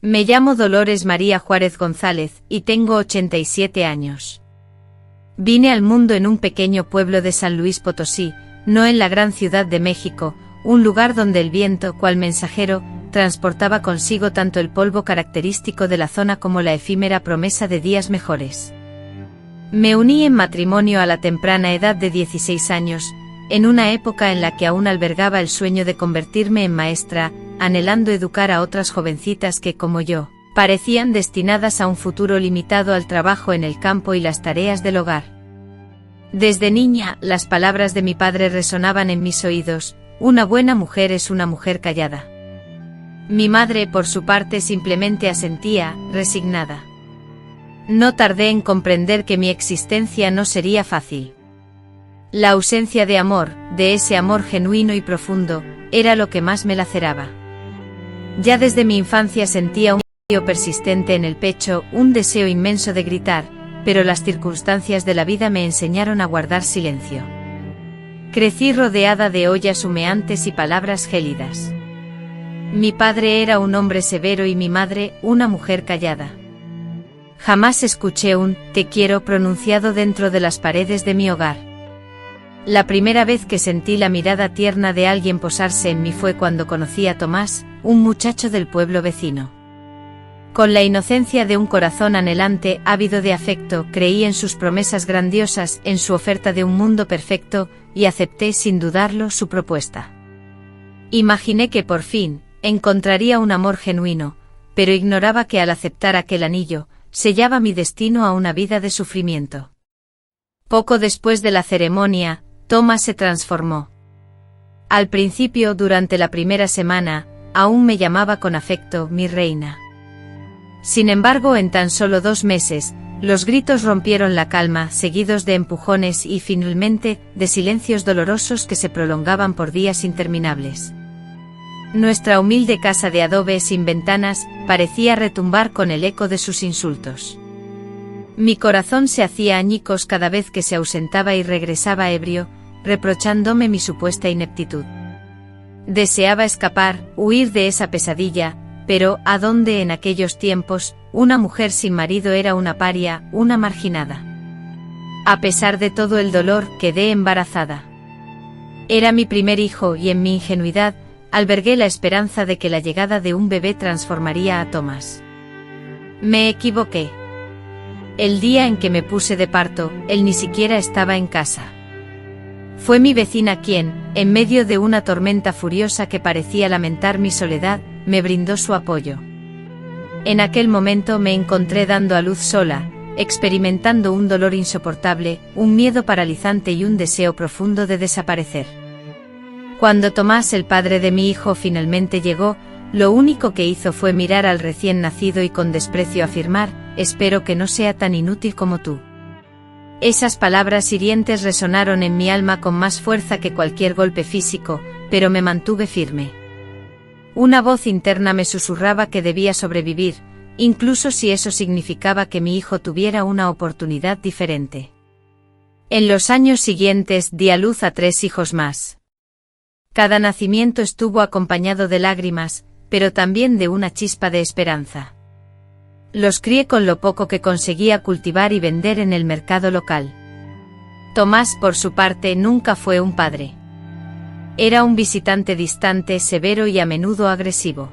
Me llamo Dolores María Juárez González y tengo 87 años. Vine al mundo en un pequeño pueblo de San Luis Potosí, no en la gran ciudad de México, un lugar donde el viento, cual mensajero, transportaba consigo tanto el polvo característico de la zona como la efímera promesa de días mejores. Me uní en matrimonio a la temprana edad de 16 años, en una época en la que aún albergaba el sueño de convertirme en maestra, anhelando educar a otras jovencitas que, como yo, parecían destinadas a un futuro limitado al trabajo en el campo y las tareas del hogar. Desde niña, las palabras de mi padre resonaban en mis oídos: una buena mujer es una mujer callada. Mi madre, por su parte, simplemente asentía, resignada. No tardé en comprender que mi existencia no sería fácil. La ausencia de amor, de ese amor genuino y profundo, era lo que más me laceraba. Ya desde mi infancia sentía un vacío persistente en el pecho, un deseo inmenso de gritar, pero las circunstancias de la vida me enseñaron a guardar silencio. Crecí rodeada de ollas humeantes y palabras gélidas. Mi padre era un hombre severo y mi madre, una mujer callada. Jamás escuché un «te quiero» pronunciado dentro de las paredes de mi hogar. La primera vez que sentí la mirada tierna de alguien posarse en mí fue cuando conocí a Tomás, un muchacho del pueblo vecino. Con la inocencia de un corazón anhelante, ávido de afecto, creí en sus promesas grandiosas, en su oferta de un mundo perfecto, y acepté sin dudarlo su propuesta. Imaginé que por fin encontraría un amor genuino, pero ignoraba que al aceptar aquel anillo, sellaba mi destino a una vida de sufrimiento. Poco después de la ceremonia, Tomás se transformó. Al principio, durante la primera semana, aún me llamaba con afecto mi reina. Sin embargo, en tan solo 2 meses, los gritos rompieron la calma, seguidos de empujones y, finalmente, de silencios dolorosos que se prolongaban por días interminables. Nuestra humilde casa de adobe sin ventanas parecía retumbar con el eco de sus insultos. Mi corazón se hacía añicos cada vez que se ausentaba y regresaba ebrio, reprochándome mi supuesta ineptitud. Deseaba escapar, huir de esa pesadilla, pero ¿a dónde en aquellos tiempos? Una mujer sin marido era una paria, una marginada. A pesar de todo el dolor, quedé embarazada. Era mi primer hijo y en mi ingenuidad, albergué la esperanza de que la llegada de un bebé transformaría a Tomás. Me equivoqué. El día en que me puse de parto, él ni siquiera estaba en casa. Fue mi vecina quien, en medio de una tormenta furiosa que parecía lamentar mi soledad, me brindó su apoyo. En aquel momento me encontré dando a luz sola, experimentando un dolor insoportable, un miedo paralizante y un deseo profundo de desaparecer. Cuando Tomás, el padre de mi hijo, finalmente llegó, lo único que hizo fue mirar al recién nacido y con desprecio afirmar: «Espero que no sea tan inútil como tú». Esas palabras hirientes resonaron en mi alma con más fuerza que cualquier golpe físico, pero me mantuve firme. Una voz interna me susurraba que debía sobrevivir, incluso si eso significaba que mi hijo tuviera una oportunidad diferente. En los años siguientes di a luz a 3 hijos más. Cada nacimiento estuvo acompañado de lágrimas, pero también de una chispa de esperanza. Los crié con lo poco que conseguía cultivar y vender en el mercado local. Tomás, por su parte, nunca fue un padre. Era un visitante distante, severo y a menudo agresivo.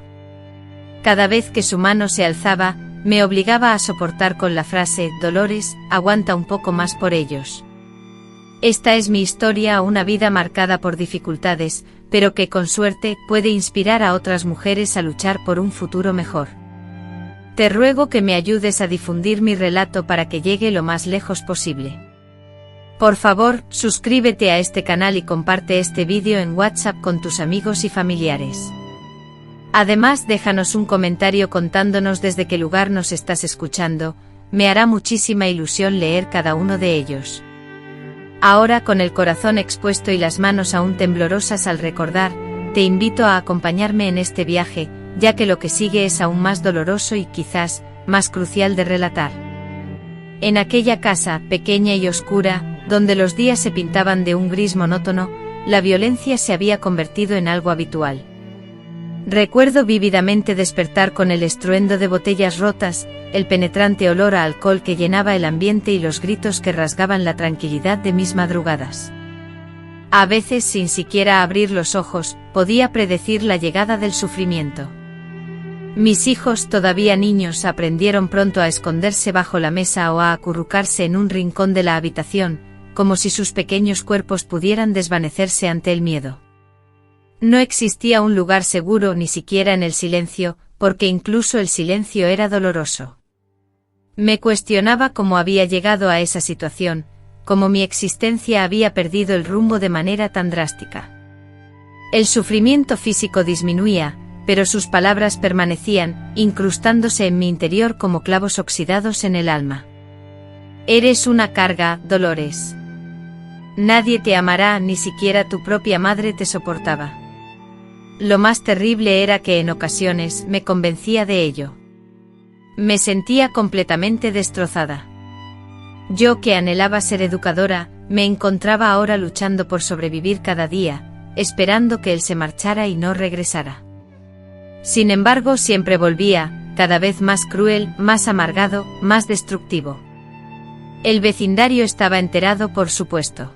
Cada vez que su mano se alzaba, me obligaba a soportar con la frase: «Dolores, aguanta un poco más por ellos». Esta es mi historia, una vida marcada por dificultades, pero que con suerte puede inspirar a otras mujeres a luchar por un futuro mejor. Te ruego que me ayudes a difundir mi relato para que llegue lo más lejos posible. Por favor, suscríbete a este canal y comparte este vídeo en WhatsApp con tus amigos y familiares. Además, déjanos un comentario contándonos desde qué lugar nos estás escuchando, me hará muchísima ilusión leer cada uno de ellos. Ahora, con el corazón expuesto y las manos aún temblorosas al recordar, te invito a acompañarme en este viaje, ya que lo que sigue es aún más doloroso y quizás más crucial de relatar. En aquella casa, pequeña y oscura, donde los días se pintaban de un gris monótono, la violencia se había convertido en algo habitual. Recuerdo vívidamente despertar con el estruendo de botellas rotas, el penetrante olor a alcohol que llenaba el ambiente y los gritos que rasgaban la tranquilidad de mis madrugadas. A veces, sin siquiera abrir los ojos, podía predecir la llegada del sufrimiento. Mis hijos, todavía niños, aprendieron pronto a esconderse bajo la mesa o a acurrucarse en un rincón de la habitación, como si sus pequeños cuerpos pudieran desvanecerse ante el miedo. No existía un lugar seguro ni siquiera en el silencio, porque incluso el silencio era doloroso. Me cuestionaba cómo había llegado a esa situación, cómo mi existencia había perdido el rumbo de manera tan drástica. El sufrimiento físico disminuía, pero sus palabras permanecían, incrustándose en mi interior como clavos oxidados en el alma. Eres una carga, Dolores. Nadie te amará, ni siquiera tu propia madre te soportaba. Lo más terrible era que en ocasiones me convencía de ello. Me sentía completamente destrozada. Yo, que anhelaba ser educadora, me encontraba ahora luchando por sobrevivir cada día, esperando que él se marchara y no regresara. Sin embargo, siempre volvía, cada vez más cruel, más amargado, más destructivo. El vecindario estaba enterado, por supuesto.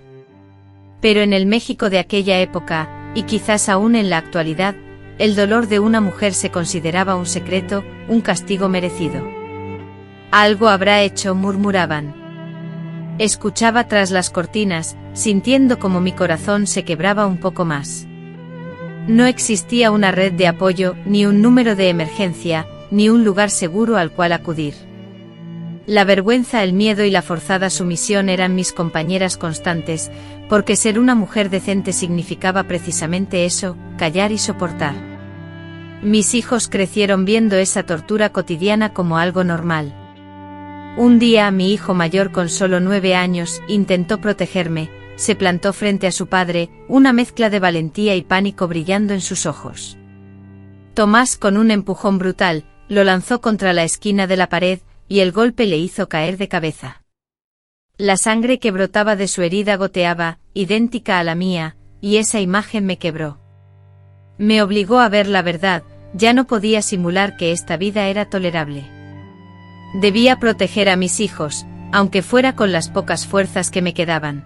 Pero en el México de aquella época, y quizás aún en la actualidad, el dolor de una mujer se consideraba un secreto, un castigo merecido. Algo habrá hecho, murmuraban. Escuchaba tras las cortinas, sintiendo como mi corazón se quebraba un poco más. No existía una red de apoyo, ni un número de emergencia, ni un lugar seguro al cual acudir. La vergüenza, el miedo y la forzada sumisión eran mis compañeras constantes, porque ser una mujer decente significaba precisamente eso, callar y soportar. Mis hijos crecieron viendo esa tortura cotidiana como algo normal. Un día mi hijo mayor, con solo 9 años, intentó protegerme, se plantó frente a su padre, una mezcla de valentía y pánico brillando en sus ojos. Tomás, con un empujón brutal, lo lanzó contra la esquina de la pared, y el golpe le hizo caer de cabeza. La sangre que brotaba de su herida goteaba, idéntica a la mía, y esa imagen me quebró. Me obligó a ver la verdad, ya no podía simular que esta vida era tolerable. Debía proteger a mis hijos, aunque fuera con las pocas fuerzas que me quedaban.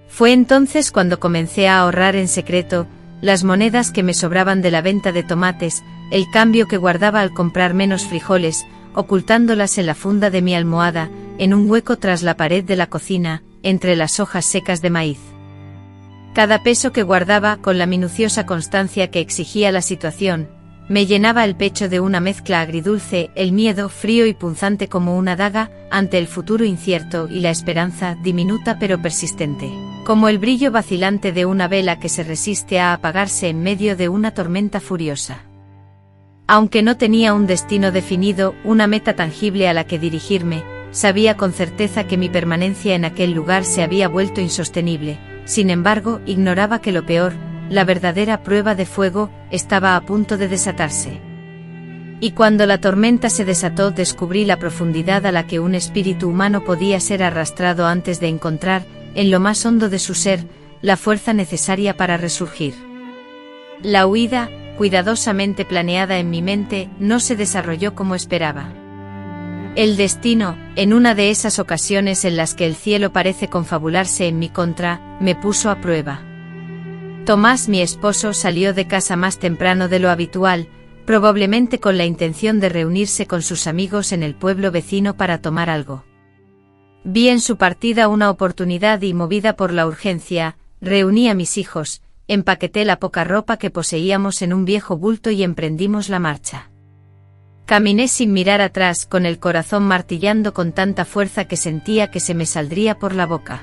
Fue entonces cuando comencé a ahorrar en secreto, las monedas que me sobraban de la venta de tomates, el cambio que guardaba al comprar menos frijoles, ocultándolas en la funda de mi almohada, en un hueco tras la pared de la cocina, entre las hojas secas de maíz. Cada peso que guardaba, con la minuciosa constancia que exigía la situación, me llenaba el pecho de una mezcla agridulce, el miedo, frío y punzante como una daga, ante el futuro incierto, y la esperanza, diminuta pero persistente, como el brillo vacilante de una vela que se resiste a apagarse en medio de una tormenta furiosa. Aunque no tenía un destino definido, una meta tangible a la que dirigirme, sabía con certeza que mi permanencia en aquel lugar se había vuelto insostenible. Sin embargo, ignoraba que lo peor, la verdadera prueba de fuego, estaba a punto de desatarse. Y cuando la tormenta se desató, descubrí la profundidad a la que un espíritu humano podía ser arrastrado antes de encontrar, en lo más hondo de su ser, la fuerza necesaria para resurgir. La huida, cuidadosamente planeada en mi mente, no se desarrolló como esperaba. El destino, en una de esas ocasiones en las que el cielo parece confabularse en mi contra, me puso a prueba. Tomás, mi esposo, salió de casa más temprano de lo habitual, probablemente con la intención de reunirse con sus amigos en el pueblo vecino para tomar algo. Vi en su partida una oportunidad y, movida por la urgencia, reuní a mis hijos, empaqueté la poca ropa que poseíamos en un viejo bulto y emprendimos la marcha. Caminé sin mirar atrás, con el corazón martillando con tanta fuerza que sentía que se me saldría por la boca.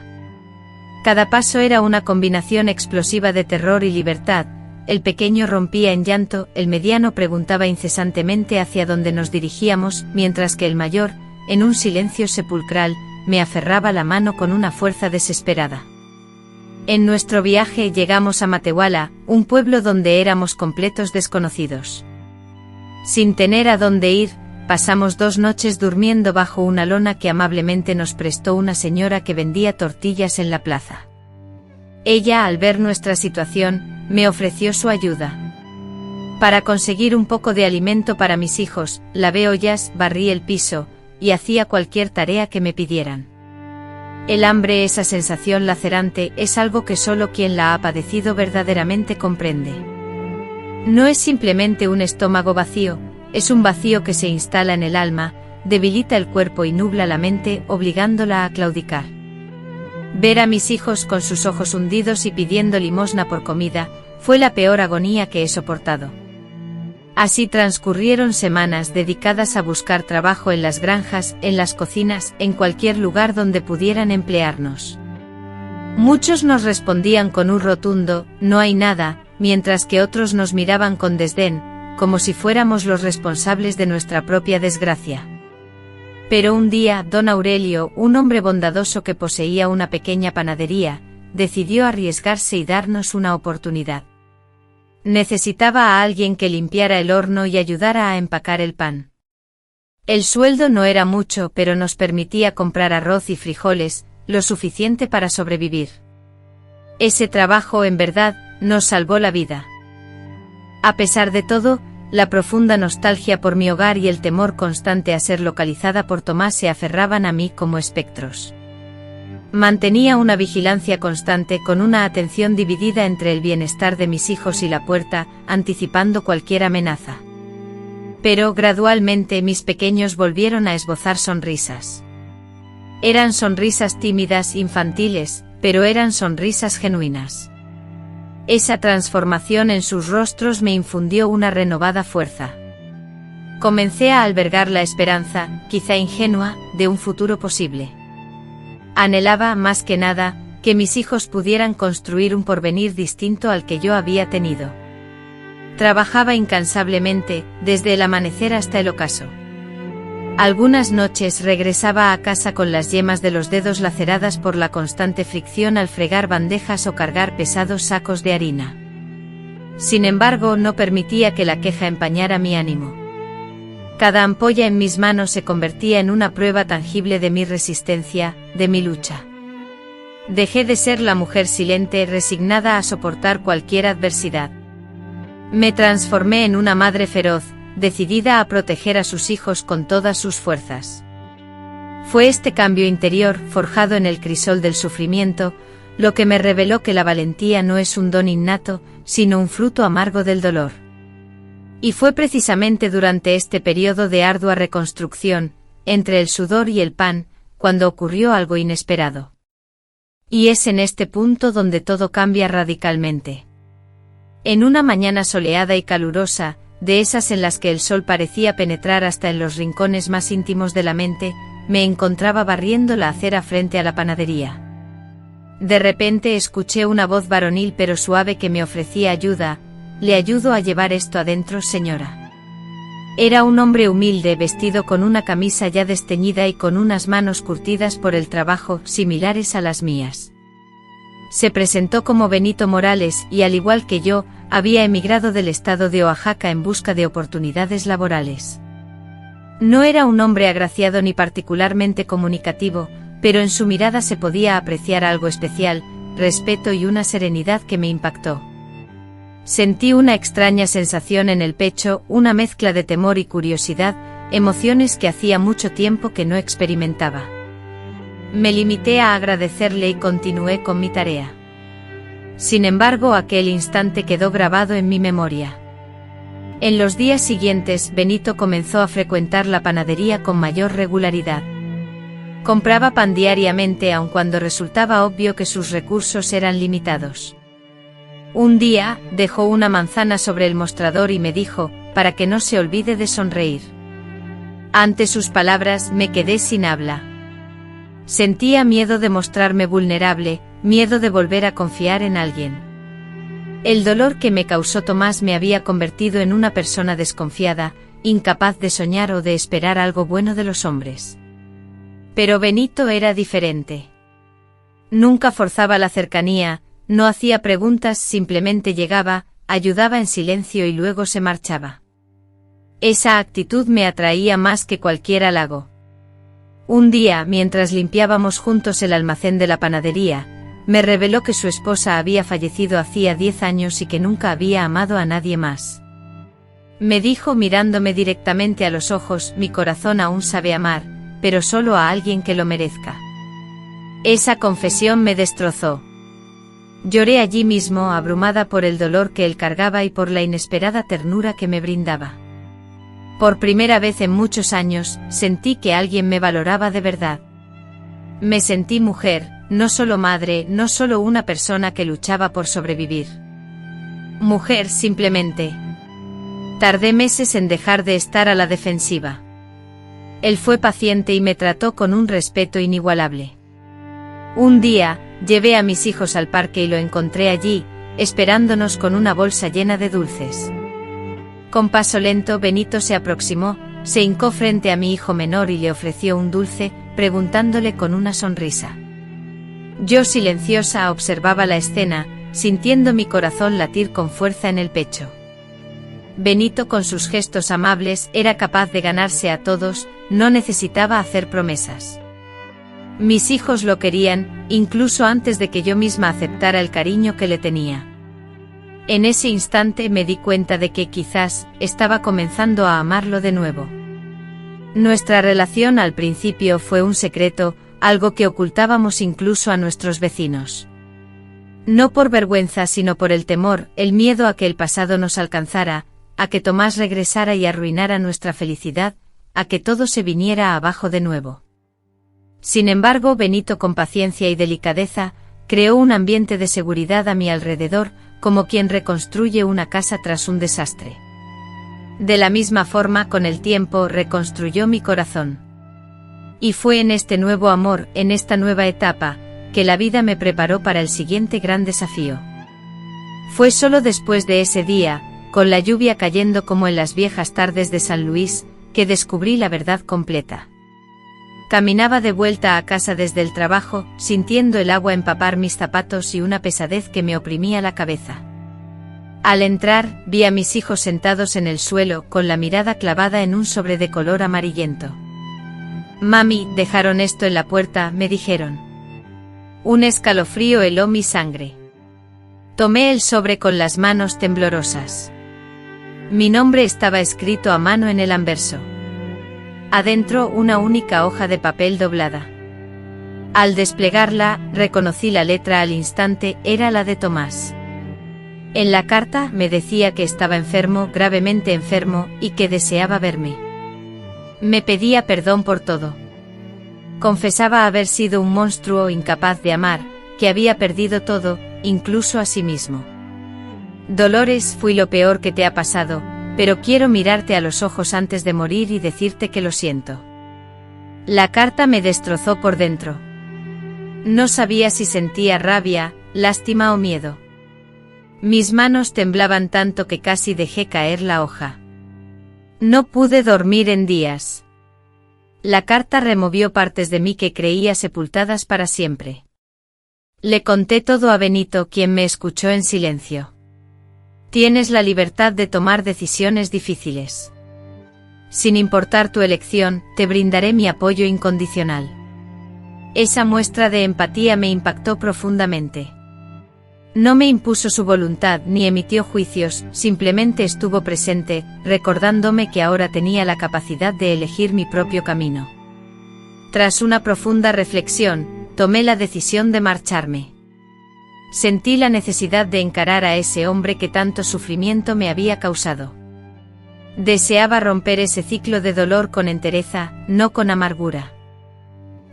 Cada paso era una combinación explosiva de terror y libertad. El pequeño rompía en llanto, el mediano preguntaba incesantemente hacia dónde nos dirigíamos, mientras que el mayor, en un silencio sepulcral, me aferraba la mano con una fuerza desesperada. En nuestro viaje llegamos a Matehuala, un pueblo donde éramos completos desconocidos. Sin tener a dónde ir, pasamos 2 noches durmiendo bajo una lona que amablemente nos prestó una señora que vendía tortillas en la plaza. Ella, al ver nuestra situación, me ofreció su ayuda. Para conseguir un poco de alimento para mis hijos, lavé ollas, barrí el piso, y hacía cualquier tarea que me pidieran. El hambre, esa sensación lacerante, es algo que solo quien la ha padecido verdaderamente comprende. No es simplemente un estómago vacío, es un vacío que se instala en el alma, debilita el cuerpo y nubla la mente, obligándola a claudicar. Ver a mis hijos con sus ojos hundidos y pidiendo limosna por comida, fue la peor agonía que he soportado. Así transcurrieron semanas dedicadas a buscar trabajo en las granjas, en las cocinas, en cualquier lugar donde pudieran emplearnos. Muchos nos respondían con un rotundo, no hay nada, mientras que otros nos miraban con desdén, como si fuéramos los responsables de nuestra propia desgracia. Pero un día, don Aurelio, un hombre bondadoso que poseía una pequeña panadería, decidió arriesgarse y darnos una oportunidad. Necesitaba a alguien que limpiara el horno y ayudara a empacar el pan. El sueldo no era mucho, pero nos permitía comprar arroz y frijoles, lo suficiente para sobrevivir. Ese trabajo, en verdad, nos salvó la vida. A pesar de todo, la profunda nostalgia por mi hogar y el temor constante a ser localizada por Tomás se aferraban a mí como espectros. Mantenía una vigilancia constante con una atención dividida entre el bienestar de mis hijos y la puerta, anticipando cualquier amenaza. Pero gradualmente mis pequeños volvieron a esbozar sonrisas. Eran sonrisas tímidas, infantiles, pero eran sonrisas genuinas. Esa transformación en sus rostros me infundió una renovada fuerza. Comencé a albergar la esperanza, quizá ingenua, de un futuro posible. Anhelaba, más que nada, que mis hijos pudieran construir un porvenir distinto al que yo había tenido. Trabajaba incansablemente, desde el amanecer hasta el ocaso. Algunas noches regresaba a casa con las yemas de los dedos laceradas por la constante fricción al fregar bandejas o cargar pesados sacos de harina. Sin embargo, no permitía que la queja empañara mi ánimo. Cada ampolla en mis manos se convertía en una prueba tangible de mi resistencia, de mi lucha. Dejé de ser la mujer silente, resignada a soportar cualquier adversidad. Me transformé en una madre feroz, decidida a proteger a sus hijos con todas sus fuerzas. Fue este cambio interior, forjado en el crisol del sufrimiento, lo que me reveló que la valentía no es un don innato, sino un fruto amargo del dolor. Y fue precisamente durante este periodo de ardua reconstrucción, entre el sudor y el pan, cuando ocurrió algo inesperado. Y es en este punto donde todo cambia radicalmente. En una mañana soleada y calurosa, de esas en las que el sol parecía penetrar hasta en los rincones más íntimos de la mente, me encontraba barriendo la acera frente a la panadería. De repente escuché una voz varonil pero suave que me ofrecía ayuda. «¿Le ayudo a llevar esto adentro, señora?». Era un hombre humilde vestido con una camisa ya desteñida y con unas manos curtidas por el trabajo, similares a las mías. Se presentó como Benito Morales y, al igual que yo, había emigrado del estado de Oaxaca en busca de oportunidades laborales. No era un hombre agraciado ni particularmente comunicativo, pero en su mirada se podía apreciar algo especial, respeto y una serenidad que me impactó. Sentí una extraña sensación en el pecho, una mezcla de temor y curiosidad, emociones que hacía mucho tiempo que no experimentaba. Me limité a agradecerle y continué con mi tarea. Sin embargo, aquel instante quedó grabado en mi memoria. En los días siguientes, Benito comenzó a frecuentar la panadería con mayor regularidad. Compraba pan diariamente, aun cuando resultaba obvio que sus recursos eran limitados. Un día, dejó una manzana sobre el mostrador y me dijo, para que no se olvide de sonreír. Ante sus palabras me quedé sin habla. Sentía miedo de mostrarme vulnerable, miedo de volver a confiar en alguien. El dolor que me causó Tomás me había convertido en una persona desconfiada, incapaz de soñar o de esperar algo bueno de los hombres. Pero Benito era diferente. Nunca forzaba la cercanía, no hacía preguntas, simplemente llegaba, ayudaba en silencio y luego se marchaba. Esa actitud me atraía más que cualquier halago. Un día, mientras limpiábamos juntos el almacén de la panadería, me reveló que su esposa había fallecido hacía 10 años y que nunca había amado a nadie más. Me dijo mirándome directamente a los ojos, mi corazón aún sabe amar, pero solo a alguien que lo merezca. Esa confesión me destrozó. Lloré allí mismo, abrumada por el dolor que él cargaba y por la inesperada ternura que me brindaba. Por primera vez en muchos años, sentí que alguien me valoraba de verdad. Me sentí mujer, no solo madre, no solo una persona que luchaba por sobrevivir. Mujer simplemente. Tardé meses en dejar de estar a la defensiva. Él fue paciente y me trató con un respeto inigualable. Un día, llevé a mis hijos al parque y lo encontré allí, esperándonos con una bolsa llena de dulces. Con paso lento Benito se aproximó, se hincó frente a mi hijo menor y le ofreció un dulce, preguntándole con una sonrisa. Yo silenciosa observaba la escena, sintiendo mi corazón latir con fuerza en el pecho. Benito con sus gestos amables era capaz de ganarse a todos, no necesitaba hacer promesas. Mis hijos lo querían, incluso antes de que yo misma aceptara el cariño que le tenía. En ese instante me di cuenta de que quizás estaba comenzando a amarlo de nuevo. Nuestra relación al principio fue un secreto, algo que ocultábamos incluso a nuestros vecinos. No por vergüenza sino por el temor, el miedo a que el pasado nos alcanzara, a que Tomás regresara y arruinara nuestra felicidad, a que todo se viniera abajo de nuevo. Sin embargo, Benito con paciencia y delicadeza, creó un ambiente de seguridad a mi alrededor, como quien reconstruye una casa tras un desastre. De la misma forma, con el tiempo, reconstruyó mi corazón. Y fue en este nuevo amor, en esta nueva etapa, que la vida me preparó para el siguiente gran desafío. Fue solo después de ese día, con la lluvia cayendo como en las viejas tardes de San Luis, que descubrí la verdad completa. Caminaba de vuelta a casa desde el trabajo, sintiendo el agua empapar mis zapatos y una pesadez que me oprimía la cabeza. Al entrar, vi a mis hijos sentados en el suelo, con la mirada clavada en un sobre de color amarillento. «Mami, dejaron esto en la puerta», me dijeron. Un escalofrío heló mi sangre. Tomé el sobre con las manos temblorosas. Mi nombre estaba escrito a mano en el anverso. Adentro una única hoja de papel doblada. Al desplegarla, reconocí la letra al instante, era la de Tomás. En la carta me decía que estaba enfermo, gravemente enfermo, y que deseaba verme. Me pedía perdón por todo. Confesaba haber sido un monstruo incapaz de amar, que había perdido todo, incluso a sí mismo. Dolores, fui lo peor que te ha pasado, pero quiero mirarte a los ojos antes de morir y decirte que lo siento. La carta me destrozó por dentro. No sabía si sentía rabia, lástima o miedo. Mis manos temblaban tanto que casi dejé caer la hoja. No pude dormir en días. La carta removió partes de mí que creía sepultadas para siempre. Le conté todo a Benito, quien me escuchó en silencio. Tienes la libertad de tomar decisiones difíciles. Sin importar tu elección, te brindaré mi apoyo incondicional. Esa muestra de empatía me impactó profundamente. No me impuso su voluntad ni emitió juicios, simplemente estuvo presente, recordándome que ahora tenía la capacidad de elegir mi propio camino. Tras una profunda reflexión, tomé la decisión de marcharme. Sentí la necesidad de encarar a ese hombre que tanto sufrimiento me había causado. Deseaba romper ese ciclo de dolor con entereza, no con amargura.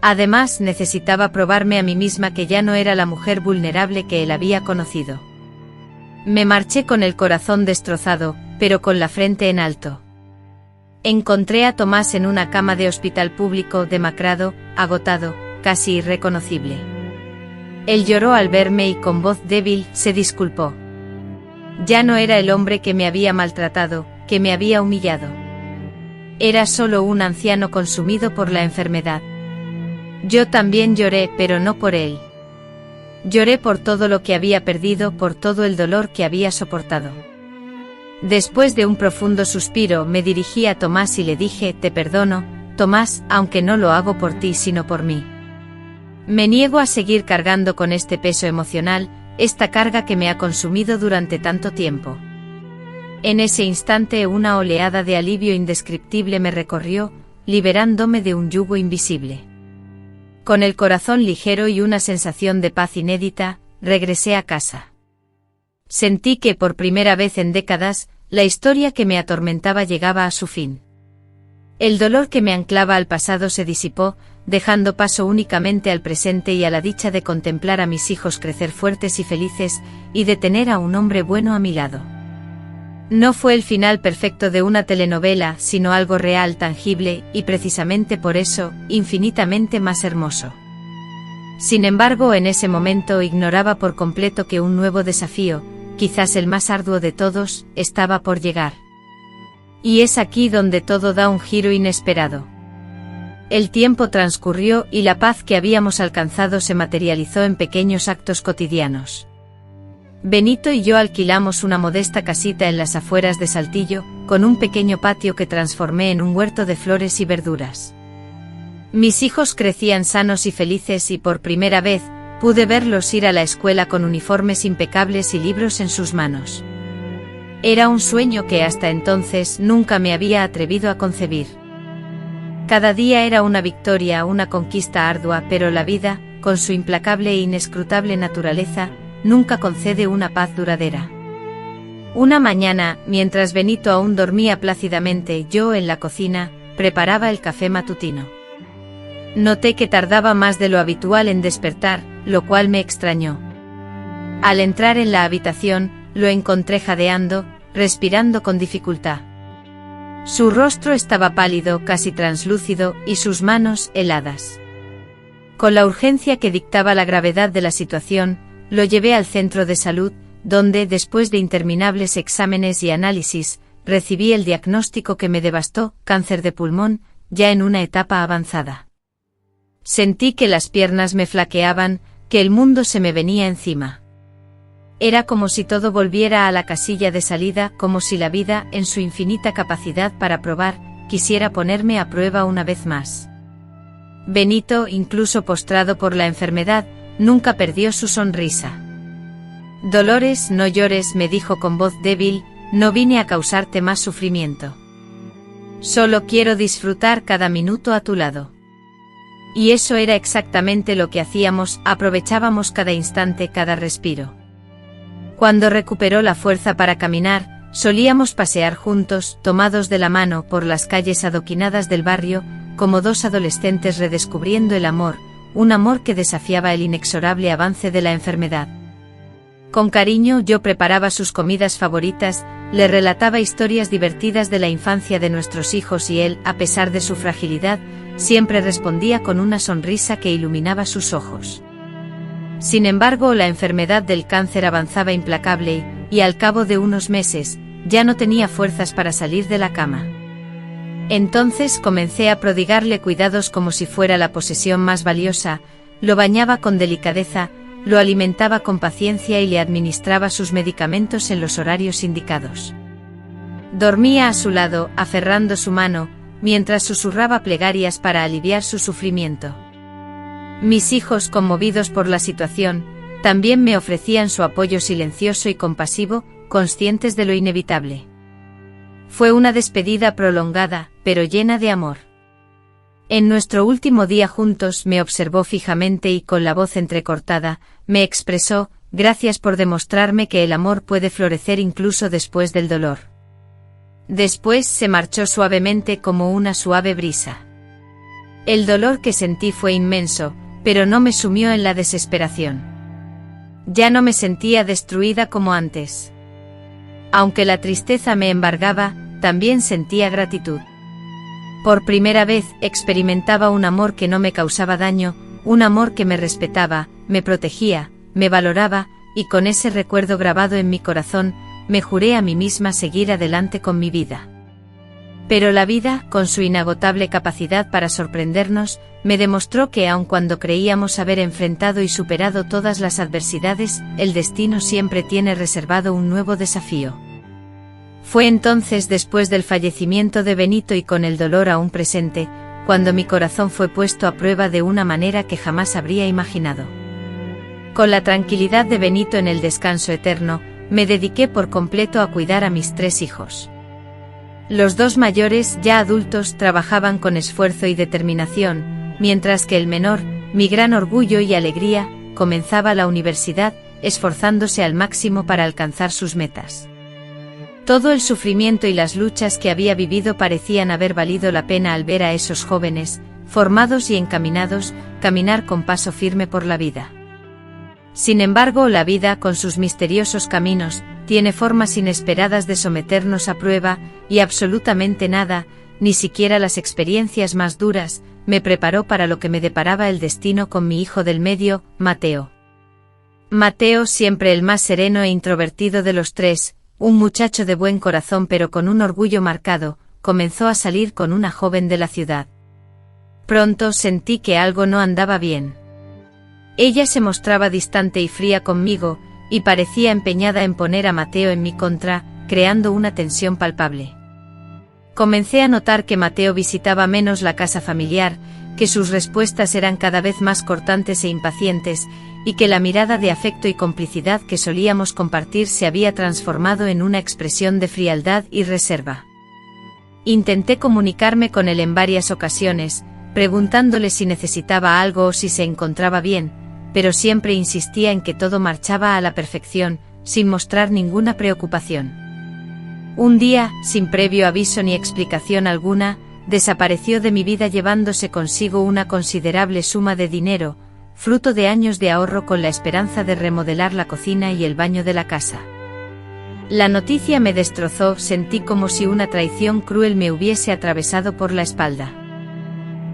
Además, necesitaba probarme a mí misma que ya no era la mujer vulnerable que él había conocido. Me marché con el corazón destrozado, pero con la frente en alto. Encontré a Tomás en una cama de hospital público, demacrado, agotado, casi irreconocible. Él lloró al verme y con voz débil se disculpó. Ya no era el hombre que me había maltratado, que me había humillado. Era solo un anciano consumido por la enfermedad. Yo también lloré, pero no por él. Lloré por todo lo que había perdido, por todo el dolor que había soportado. Después de un profundo suspiro, me dirigí a Tomás y le dije: te perdono, Tomás, aunque no lo hago por ti sino por mí. Me niego a seguir cargando con este peso emocional, esta carga que me ha consumido durante tanto tiempo. En ese instante una oleada de alivio indescriptible me recorrió, liberándome de un yugo invisible. Con el corazón ligero y una sensación de paz inédita, regresé a casa. Sentí que por primera vez en décadas, la historia que me atormentaba llegaba a su fin. El dolor que me anclaba al pasado se disipó, dejando paso únicamente al presente y a la dicha de contemplar a mis hijos crecer fuertes y felices, y de tener a un hombre bueno a mi lado. No fue el final perfecto de una telenovela, sino algo real, tangible, y precisamente por eso, infinitamente más hermoso. Sin embargo, en ese momento ignoraba por completo que un nuevo desafío, quizás el más arduo de todos, estaba por llegar. Y es aquí donde todo da un giro inesperado. El tiempo transcurrió y la paz que habíamos alcanzado se materializó en pequeños actos cotidianos. Benito y yo alquilamos una modesta casita en las afueras de Saltillo, con un pequeño patio que transformé en un huerto de flores y verduras. Mis hijos crecían sanos y felices y por primera vez, pude verlos ir a la escuela con uniformes impecables y libros en sus manos. Era un sueño que hasta entonces nunca me había atrevido a concebir. Cada día era una victoria, una conquista ardua, pero la vida, con su implacable e inescrutable naturaleza, nunca concede una paz duradera. Una mañana, mientras Benito aún dormía plácidamente, yo en la cocina, preparaba el café matutino. Noté que tardaba más de lo habitual en despertar, lo cual me extrañó. Al entrar en la habitación, lo encontré jadeando, respirando con dificultad. Su rostro estaba pálido, casi translúcido, y sus manos heladas. Con la urgencia que dictaba la gravedad de la situación, lo llevé al centro de salud, donde, después de interminables exámenes y análisis, recibí el diagnóstico que me devastó: cáncer de pulmón, ya en una etapa avanzada. Sentí que las piernas me flaqueaban, que el mundo se me venía encima. Era como si todo volviera a la casilla de salida, como si la vida, en su infinita capacidad para probar, quisiera ponerme a prueba una vez más. Benito, incluso postrado por la enfermedad, nunca perdió su sonrisa. Dolores, no llores, me dijo con voz débil, no vine a causarte más sufrimiento. Solo quiero disfrutar cada minuto a tu lado. Y eso era exactamente lo que hacíamos, aprovechábamos cada instante, cada respiro. Cuando recuperó la fuerza para caminar, solíamos pasear juntos, tomados de la mano, por las calles adoquinadas del barrio, como dos adolescentes redescubriendo el amor, un amor que desafiaba el inexorable avance de la enfermedad. Con cariño yo preparaba sus comidas favoritas, le relataba historias divertidas de la infancia de nuestros hijos y él, a pesar de su fragilidad, siempre respondía con una sonrisa que iluminaba sus ojos. Sin embargo, la enfermedad del cáncer avanzaba implacable y al cabo de unos meses, ya no tenía fuerzas para salir de la cama. Entonces comencé a prodigarle cuidados como si fuera la posesión más valiosa, lo bañaba con delicadeza, lo alimentaba con paciencia y le administraba sus medicamentos en los horarios indicados. Dormía a su lado, aferrando su mano, mientras susurraba plegarias para aliviar su sufrimiento. Mis hijos, conmovidos por la situación, también me ofrecían su apoyo silencioso y compasivo, conscientes de lo inevitable. Fue una despedida prolongada, pero llena de amor. En nuestro último día juntos me observó fijamente y con la voz entrecortada, me expresó: gracias por demostrarme que el amor puede florecer incluso después del dolor. Después se marchó suavemente como una suave brisa. El dolor que sentí fue inmenso, pero no me sumió en la desesperación. Ya no me sentía destruida como antes. Aunque la tristeza me embargaba, también sentía gratitud. Por primera vez experimentaba un amor que no me causaba daño, un amor que me respetaba, me protegía, me valoraba, y con ese recuerdo grabado en mi corazón, me juré a mí misma seguir adelante con mi vida. Pero la vida, con su inagotable capacidad para sorprendernos, me demostró que aun cuando creíamos haber enfrentado y superado todas las adversidades, el destino siempre tiene reservado un nuevo desafío. Fue entonces, después del fallecimiento de Benito y con el dolor aún presente, cuando mi corazón fue puesto a prueba de una manera que jamás habría imaginado. Con la tranquilidad de Benito en el descanso eterno, me dediqué por completo a cuidar a mis 3 hijos. Los 2 mayores, ya adultos, trabajaban con esfuerzo y determinación, mientras que el menor, mi gran orgullo y alegría, comenzaba la universidad, esforzándose al máximo para alcanzar sus metas. Todo el sufrimiento y las luchas que había vivido parecían haber valido la pena al ver a esos jóvenes, formados y encaminados, caminar con paso firme por la vida. Sin embargo, la vida, con sus misteriosos caminos, tiene formas inesperadas de someternos a prueba, y absolutamente nada, ni siquiera las experiencias más duras, me preparó para lo que me deparaba el destino con mi hijo del medio, Mateo. Mateo, siempre el más sereno e introvertido de los 3, un muchacho de buen corazón pero con un orgullo marcado, comenzó a salir con una joven de la ciudad. Pronto sentí que algo no andaba bien. Ella se mostraba distante y fría conmigo, y parecía empeñada en poner a Mateo en mi contra, creando una tensión palpable. Comencé a notar que Mateo visitaba menos la casa familiar, que sus respuestas eran cada vez más cortantes e impacientes, y que la mirada de afecto y complicidad que solíamos compartir se había transformado en una expresión de frialdad y reserva. Intenté comunicarme con él en varias ocasiones, preguntándole si necesitaba algo o si se encontraba bien, pero siempre insistía en que todo marchaba a la perfección, sin mostrar ninguna preocupación. Un día, sin previo aviso ni explicación alguna, desapareció de mi vida llevándose consigo una considerable suma de dinero, fruto de años de ahorro con la esperanza de remodelar la cocina y el baño de la casa. La noticia me destrozó, sentí como si una traición cruel me hubiese atravesado por la espalda.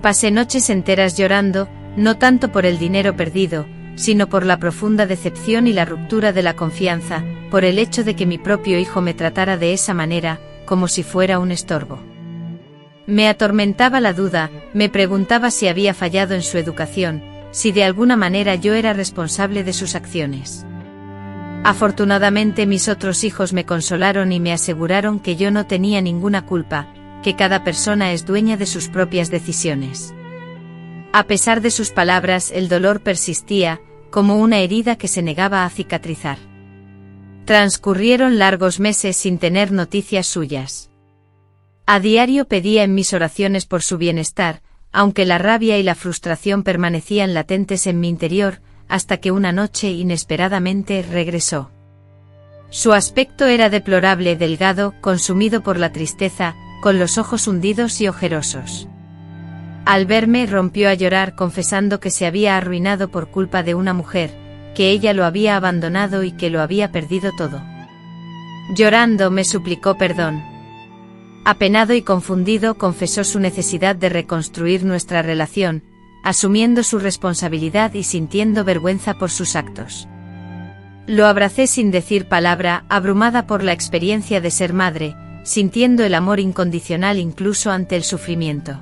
Pasé noches enteras llorando, no tanto por el dinero perdido, sino por la profunda decepción y la ruptura de la confianza, por el hecho de que mi propio hijo me tratara de esa manera, como si fuera un estorbo. Me atormentaba la duda, me preguntaba si había fallado en su educación, si de alguna manera yo era responsable de sus acciones. Afortunadamente mis otros hijos me consolaron y me aseguraron que yo no tenía ninguna culpa, que cada persona es dueña de sus propias decisiones. A pesar de sus palabras, el dolor persistía, como una herida que se negaba a cicatrizar. Transcurrieron largos meses sin tener noticias suyas. A diario pedía en mis oraciones por su bienestar, aunque la rabia y la frustración permanecían latentes en mi interior, hasta que una noche inesperadamente regresó. Su aspecto era deplorable, delgado, consumido por la tristeza, con los ojos hundidos y ojerosos. Al verme rompió a llorar confesando que se había arruinado por culpa de una mujer, que ella lo había abandonado y que lo había perdido todo. Llorando me suplicó perdón. Apenado y confundido confesó su necesidad de reconstruir nuestra relación, asumiendo su responsabilidad y sintiendo vergüenza por sus actos. Lo abracé sin decir palabra, abrumada por la experiencia de ser madre, sintiendo el amor incondicional incluso ante el sufrimiento.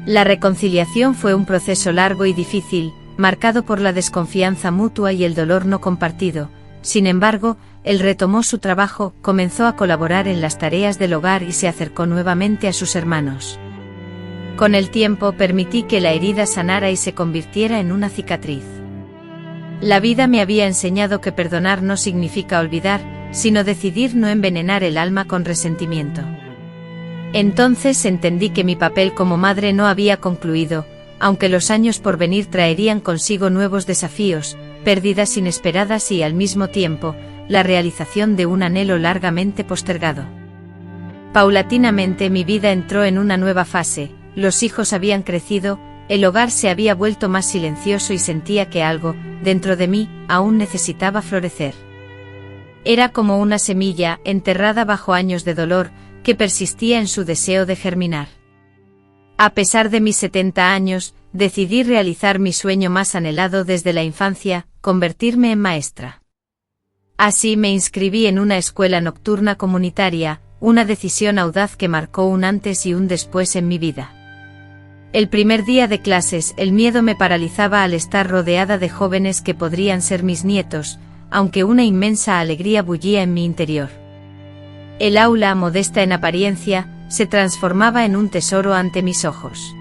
La reconciliación fue un proceso largo y difícil, marcado por la desconfianza mutua y el dolor no compartido. Sin embargo, él retomó su trabajo, comenzó a colaborar en las tareas del hogar y se acercó nuevamente a sus hermanos. Con el tiempo permití que la herida sanara y se convirtiera en una cicatriz. La vida me había enseñado que perdonar no significa olvidar, sino decidir no envenenar el alma con resentimiento. Entonces entendí que mi papel como madre no había concluido, aunque los años por venir traerían consigo nuevos desafíos, pérdidas inesperadas y al mismo tiempo, la realización de un anhelo largamente postergado. Paulatinamente mi vida entró en una nueva fase, los hijos habían crecido, el hogar se había vuelto más silencioso y sentía que algo, dentro de mí, aún necesitaba florecer. Era como una semilla, enterrada bajo años de dolor, que persistía en su deseo de germinar. A pesar de mis 70 años, decidí realizar mi sueño más anhelado desde la infancia, convertirme en maestra. Así me inscribí en una escuela nocturna comunitaria, una decisión audaz que marcó un antes y un después en mi vida. El primer día de clases, el miedo me paralizaba al estar rodeada de jóvenes que podrían ser mis nietos, aunque una inmensa alegría bullía en mi interior. El aula, modesta en apariencia, se transformaba en un tesoro ante mis ojos.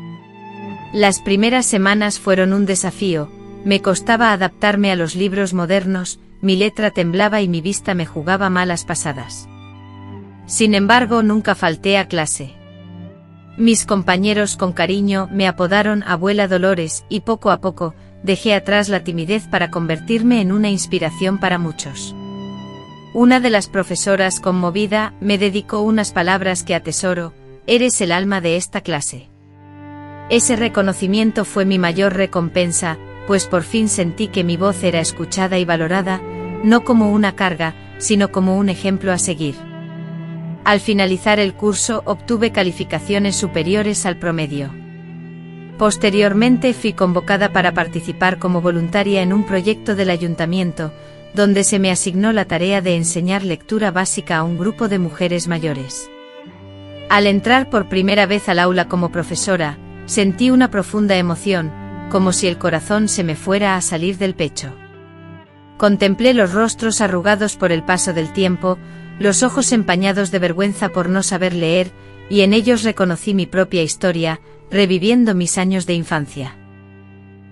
Las primeras semanas fueron un desafío, me costaba adaptarme a los libros modernos, mi letra temblaba y mi vista me jugaba malas pasadas. Sin embargo, nunca falté a clase. Mis compañeros con cariño me apodaron Abuela Dolores y poco a poco, dejé atrás la timidez para convertirme en una inspiración para muchos. Una de las profesoras, conmovida, me dedicó unas palabras que atesoro: eres el alma de esta clase. Ese reconocimiento fue mi mayor recompensa, pues por fin sentí que mi voz era escuchada y valorada, no como una carga, sino como un ejemplo a seguir. Al finalizar el curso obtuve calificaciones superiores al promedio. Posteriormente fui convocada para participar como voluntaria en un proyecto del ayuntamiento, donde se me asignó la tarea de enseñar lectura básica a un grupo de mujeres mayores. Al entrar por primera vez al aula como profesora, sentí una profunda emoción, como si el corazón se me fuera a salir del pecho. Contemplé los rostros arrugados por el paso del tiempo, los ojos empañados de vergüenza por no saber leer, y en ellos reconocí mi propia historia, reviviendo mis años de infancia.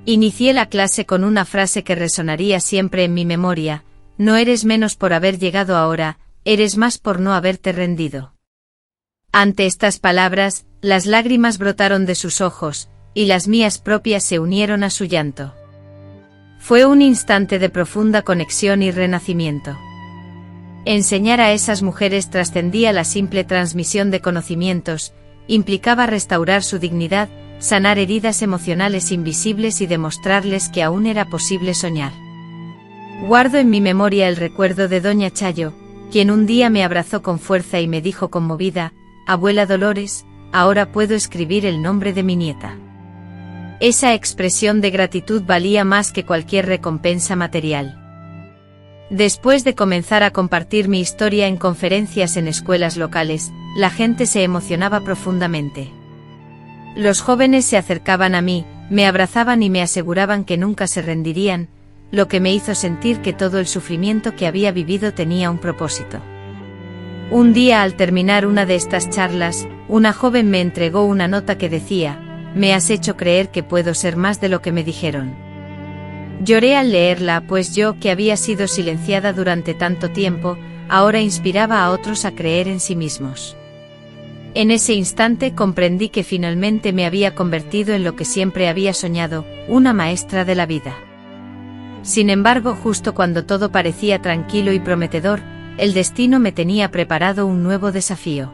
Inicié la clase con una frase que resonaría siempre en mi memoria: no eres menos por haber llegado ahora, eres más por no haberte rendido. Ante estas palabras, las lágrimas brotaron de sus ojos, y las mías propias se unieron a su llanto. Fue un instante de profunda conexión y renacimiento. Enseñar a esas mujeres trascendía la simple transmisión de conocimientos, implicaba restaurar su dignidad, sanar heridas emocionales invisibles y demostrarles que aún era posible soñar. Guardo en mi memoria el recuerdo de doña Chayo, quien un día me abrazó con fuerza y me dijo conmovida: Abuela Dolores, ahora puedo escribir el nombre de mi nieta. Esa expresión de gratitud valía más que cualquier recompensa material. Después de comenzar a compartir mi historia en conferencias en escuelas locales, la gente se emocionaba profundamente. Los jóvenes se acercaban a mí, me abrazaban y me aseguraban que nunca se rendirían, lo que me hizo sentir que todo el sufrimiento que había vivido tenía un propósito. Un día, al terminar una de estas charlas, una joven me entregó una nota que decía: me has hecho creer que puedo ser más de lo que me dijeron. Lloré al leerla, pues yo, que había sido silenciada durante tanto tiempo, ahora inspiraba a otros a creer en sí mismos. En ese instante comprendí que finalmente me había convertido en lo que siempre había soñado, una maestra de la vida. Sin embargo, justo cuando todo parecía tranquilo y prometedor, el destino me tenía preparado un nuevo desafío.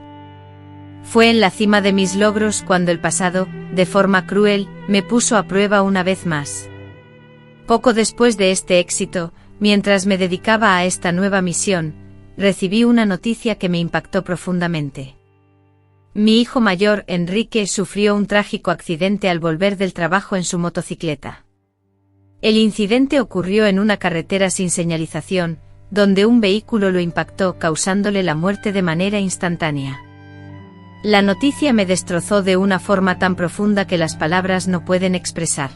Fue en la cima de mis logros cuando el pasado, de forma cruel, me puso a prueba una vez más. Poco después de este éxito, mientras me dedicaba a esta nueva misión, recibí una noticia que me impactó profundamente. Mi hijo mayor, Enrique, sufrió un trágico accidente al volver del trabajo en su motocicleta. El incidente ocurrió en una carretera sin señalización, donde un vehículo lo impactó, causándole la muerte de manera instantánea. La noticia me destrozó de una forma tan profunda que las palabras no pueden expresar.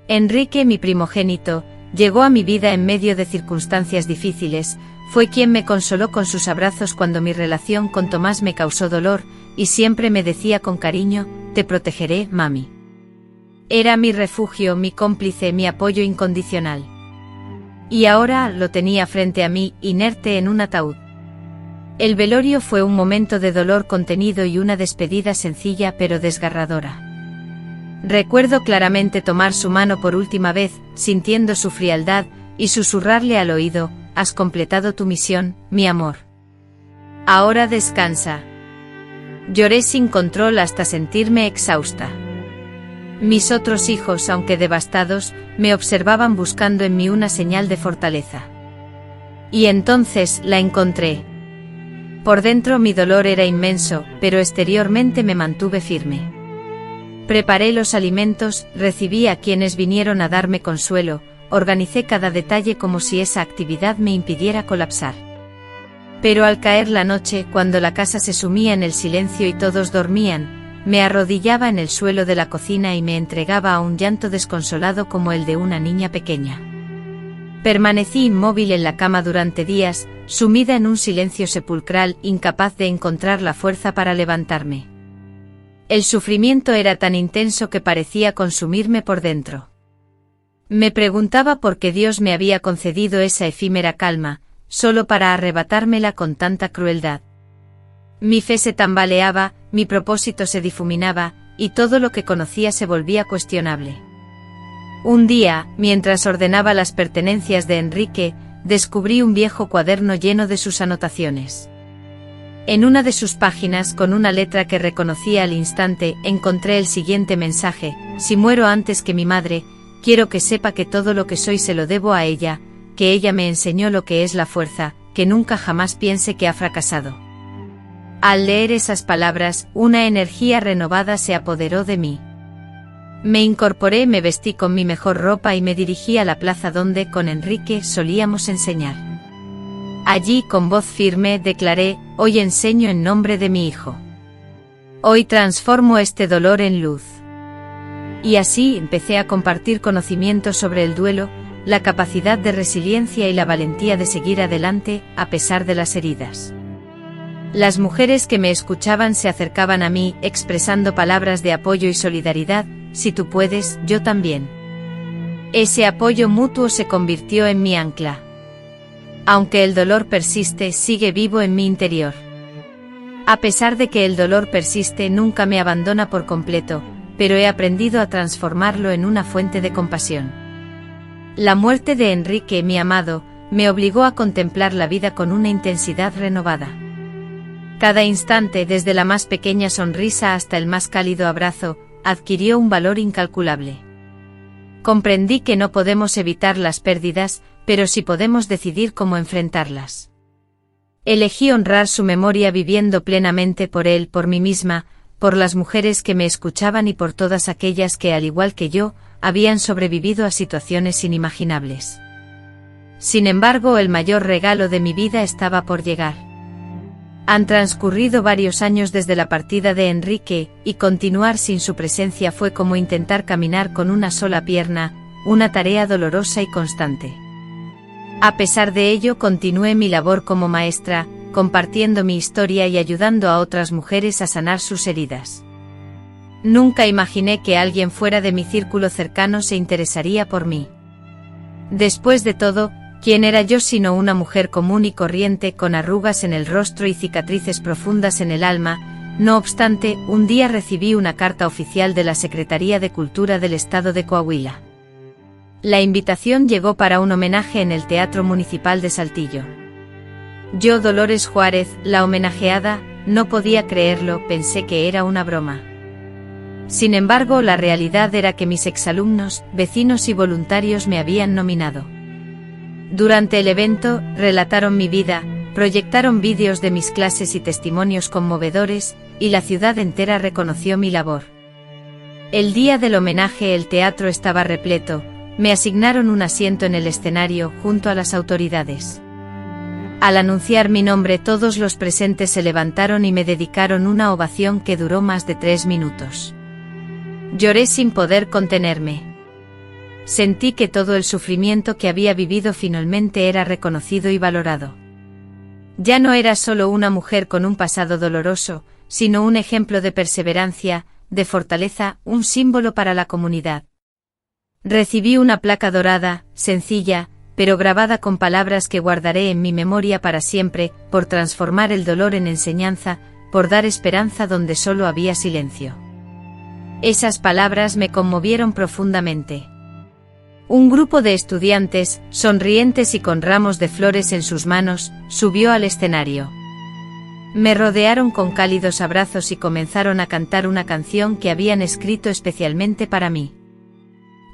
Enrique, mi primogénito, llegó a mi vida en medio de circunstancias difíciles, fue quien me consoló con sus abrazos cuando mi relación con Tomás me causó dolor, y siempre me decía con cariño: te protegeré, mami. Era mi refugio, mi cómplice, mi apoyo incondicional. Y ahora lo tenía frente a mí, inerte en un ataúd. El velorio fue un momento de dolor contenido y una despedida sencilla pero desgarradora. Recuerdo claramente tomar su mano por última vez, sintiendo su frialdad, y susurrarle al oído: has completado tu misión, mi amor. Ahora descansa. Lloré sin control hasta sentirme exhausta. Mis otros hijos, aunque devastados, me observaban buscando en mí una señal de fortaleza. Y entonces la encontré. Por dentro mi dolor era inmenso, pero exteriormente me mantuve firme. Preparé los alimentos, recibí a quienes vinieron a darme consuelo, organicé cada detalle como si esa actividad me impidiera colapsar. Pero al caer la noche, cuando la casa se sumía en el silencio y todos dormían, me arrodillaba en el suelo de la cocina y me entregaba a un llanto desconsolado como el de una niña pequeña. Permanecí inmóvil en la cama durante días, sumida en un silencio sepulcral, incapaz de encontrar la fuerza para levantarme. El sufrimiento era tan intenso que parecía consumirme por dentro. Me preguntaba por qué Dios me había concedido esa efímera calma, solo para arrebatármela con tanta crueldad. Mi fe se tambaleaba, mi propósito se difuminaba, y todo lo que conocía se volvía cuestionable. Un día, mientras ordenaba las pertenencias de Enrique, descubrí un viejo cuaderno lleno de sus anotaciones. En una de sus páginas, con una letra que reconocía al instante, encontré el siguiente mensaje: si muero antes que mi madre, quiero que sepa que todo lo que soy se lo debo a ella, que ella me enseñó lo que es la fuerza, que nunca jamás piense que ha fracasado. Al leer esas palabras, una energía renovada se apoderó de mí. Me incorporé, me vestí con mi mejor ropa y me dirigí a la plaza donde, con Enrique, solíamos enseñar. Allí, con voz firme, declaré: hoy enseño en nombre de mi hijo. Hoy transformo este dolor en luz. Y así empecé a compartir conocimientos sobre el duelo, la capacidad de resiliencia y la valentía de seguir adelante, a pesar de las heridas. Las mujeres que me escuchaban se acercaban a mí, expresando palabras de apoyo y solidaridad: si tú puedes, yo también. Ese apoyo mutuo se convirtió en mi ancla. Aunque el dolor persiste, sigue vivo en mi interior. A pesar de que el dolor persiste, nunca me abandona por completo, pero he aprendido a transformarlo en una fuente de compasión. La muerte de Enrique, mi amado, me obligó a contemplar la vida con una intensidad renovada. Cada instante, desde la más pequeña sonrisa hasta el más cálido abrazo, adquirió un valor incalculable. Comprendí que no podemos evitar las pérdidas, pero sí podemos decidir cómo enfrentarlas. Elegí honrar su memoria viviendo plenamente por él, por mí misma, por las mujeres que me escuchaban y por todas aquellas que, al igual que yo, habían sobrevivido a situaciones inimaginables. Sin embargo, el mayor regalo de mi vida estaba por llegar. Han transcurrido varios años desde la partida de Enrique, y continuar sin su presencia fue como intentar caminar con una sola pierna, una tarea dolorosa y constante. A pesar de ello, continué mi labor como maestra, compartiendo mi historia y ayudando a otras mujeres a sanar sus heridas. Nunca imaginé que alguien fuera de mi círculo cercano se interesaría por mí. Después de todo, ¿quién era yo sino una mujer común y corriente con arrugas en el rostro y cicatrices profundas en el alma? No obstante, un día recibí una carta oficial de la Secretaría de Cultura del Estado de Coahuila. La invitación llegó para un homenaje en el Teatro Municipal de Saltillo. Yo, Dolores Juárez, la homenajeada, no podía creerlo, pensé que era una broma. Sin embargo, la realidad era que mis exalumnos, vecinos y voluntarios me habían nominado. Durante el evento, relataron mi vida, proyectaron vídeos de mis clases y testimonios conmovedores, y la ciudad entera reconoció mi labor. El día del homenaje el teatro estaba repleto, me asignaron un asiento en el escenario junto a las autoridades. Al anunciar mi nombre, todos los presentes se levantaron y me dedicaron una ovación que duró más de 3 minutos. Lloré sin poder contenerme. Sentí que todo el sufrimiento que había vivido finalmente era reconocido y valorado. Ya no era solo una mujer con un pasado doloroso, sino un ejemplo de perseverancia, de fortaleza, un símbolo para la comunidad. Recibí una placa dorada, sencilla, pero grabada con palabras que guardaré en mi memoria para siempre, por transformar el dolor en enseñanza, por dar esperanza donde solo había silencio. Esas palabras me conmovieron profundamente. Un grupo de estudiantes, sonrientes y con ramos de flores en sus manos, subió al escenario. Me rodearon con cálidos abrazos y comenzaron a cantar una canción que habían escrito especialmente para mí.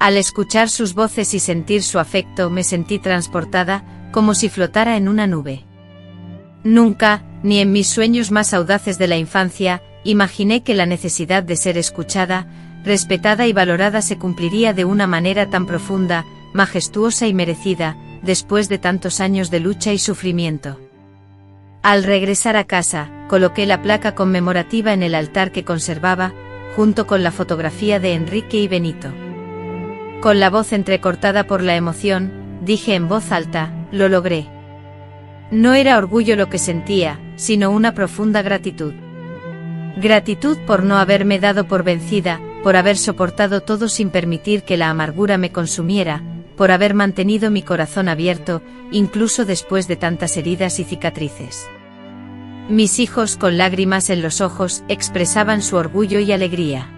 Al escuchar sus voces y sentir su afecto, me sentí transportada, como si flotara en una nube. Nunca, ni en mis sueños más audaces de la infancia, imaginé que la necesidad de ser escuchada, respetada y valorada se cumpliría de una manera tan profunda, majestuosa y merecida, después de tantos años de lucha y sufrimiento. Al regresar a casa, coloqué la placa conmemorativa en el altar que conservaba, junto con la fotografía de Enrique y Benito. Con la voz entrecortada por la emoción, dije en voz alta: lo logré. No era orgullo lo que sentía, sino una profunda gratitud. Gratitud por no haberme dado por vencida, por haber soportado todo sin permitir que la amargura me consumiera, por haber mantenido mi corazón abierto, incluso después de tantas heridas y cicatrices. Mis hijos, con lágrimas en los ojos, expresaban su orgullo y alegría.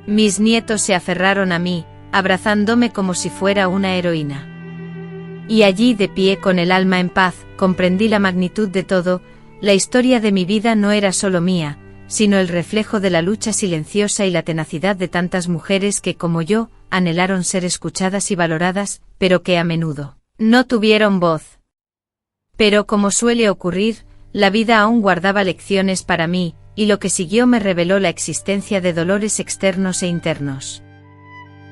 Mis nietos se aferraron a mí, abrazándome como si fuera una heroína. Y allí, de pie con el alma en paz, comprendí la magnitud de todo. La historia de mi vida no era solo mía, sino el reflejo de la lucha silenciosa y la tenacidad de tantas mujeres que, como yo, anhelaron ser escuchadas y valoradas, pero que a menudo no tuvieron voz. Pero, como suele ocurrir, la vida aún guardaba lecciones para mí, y lo que siguió me reveló la existencia de dolores externos e internos.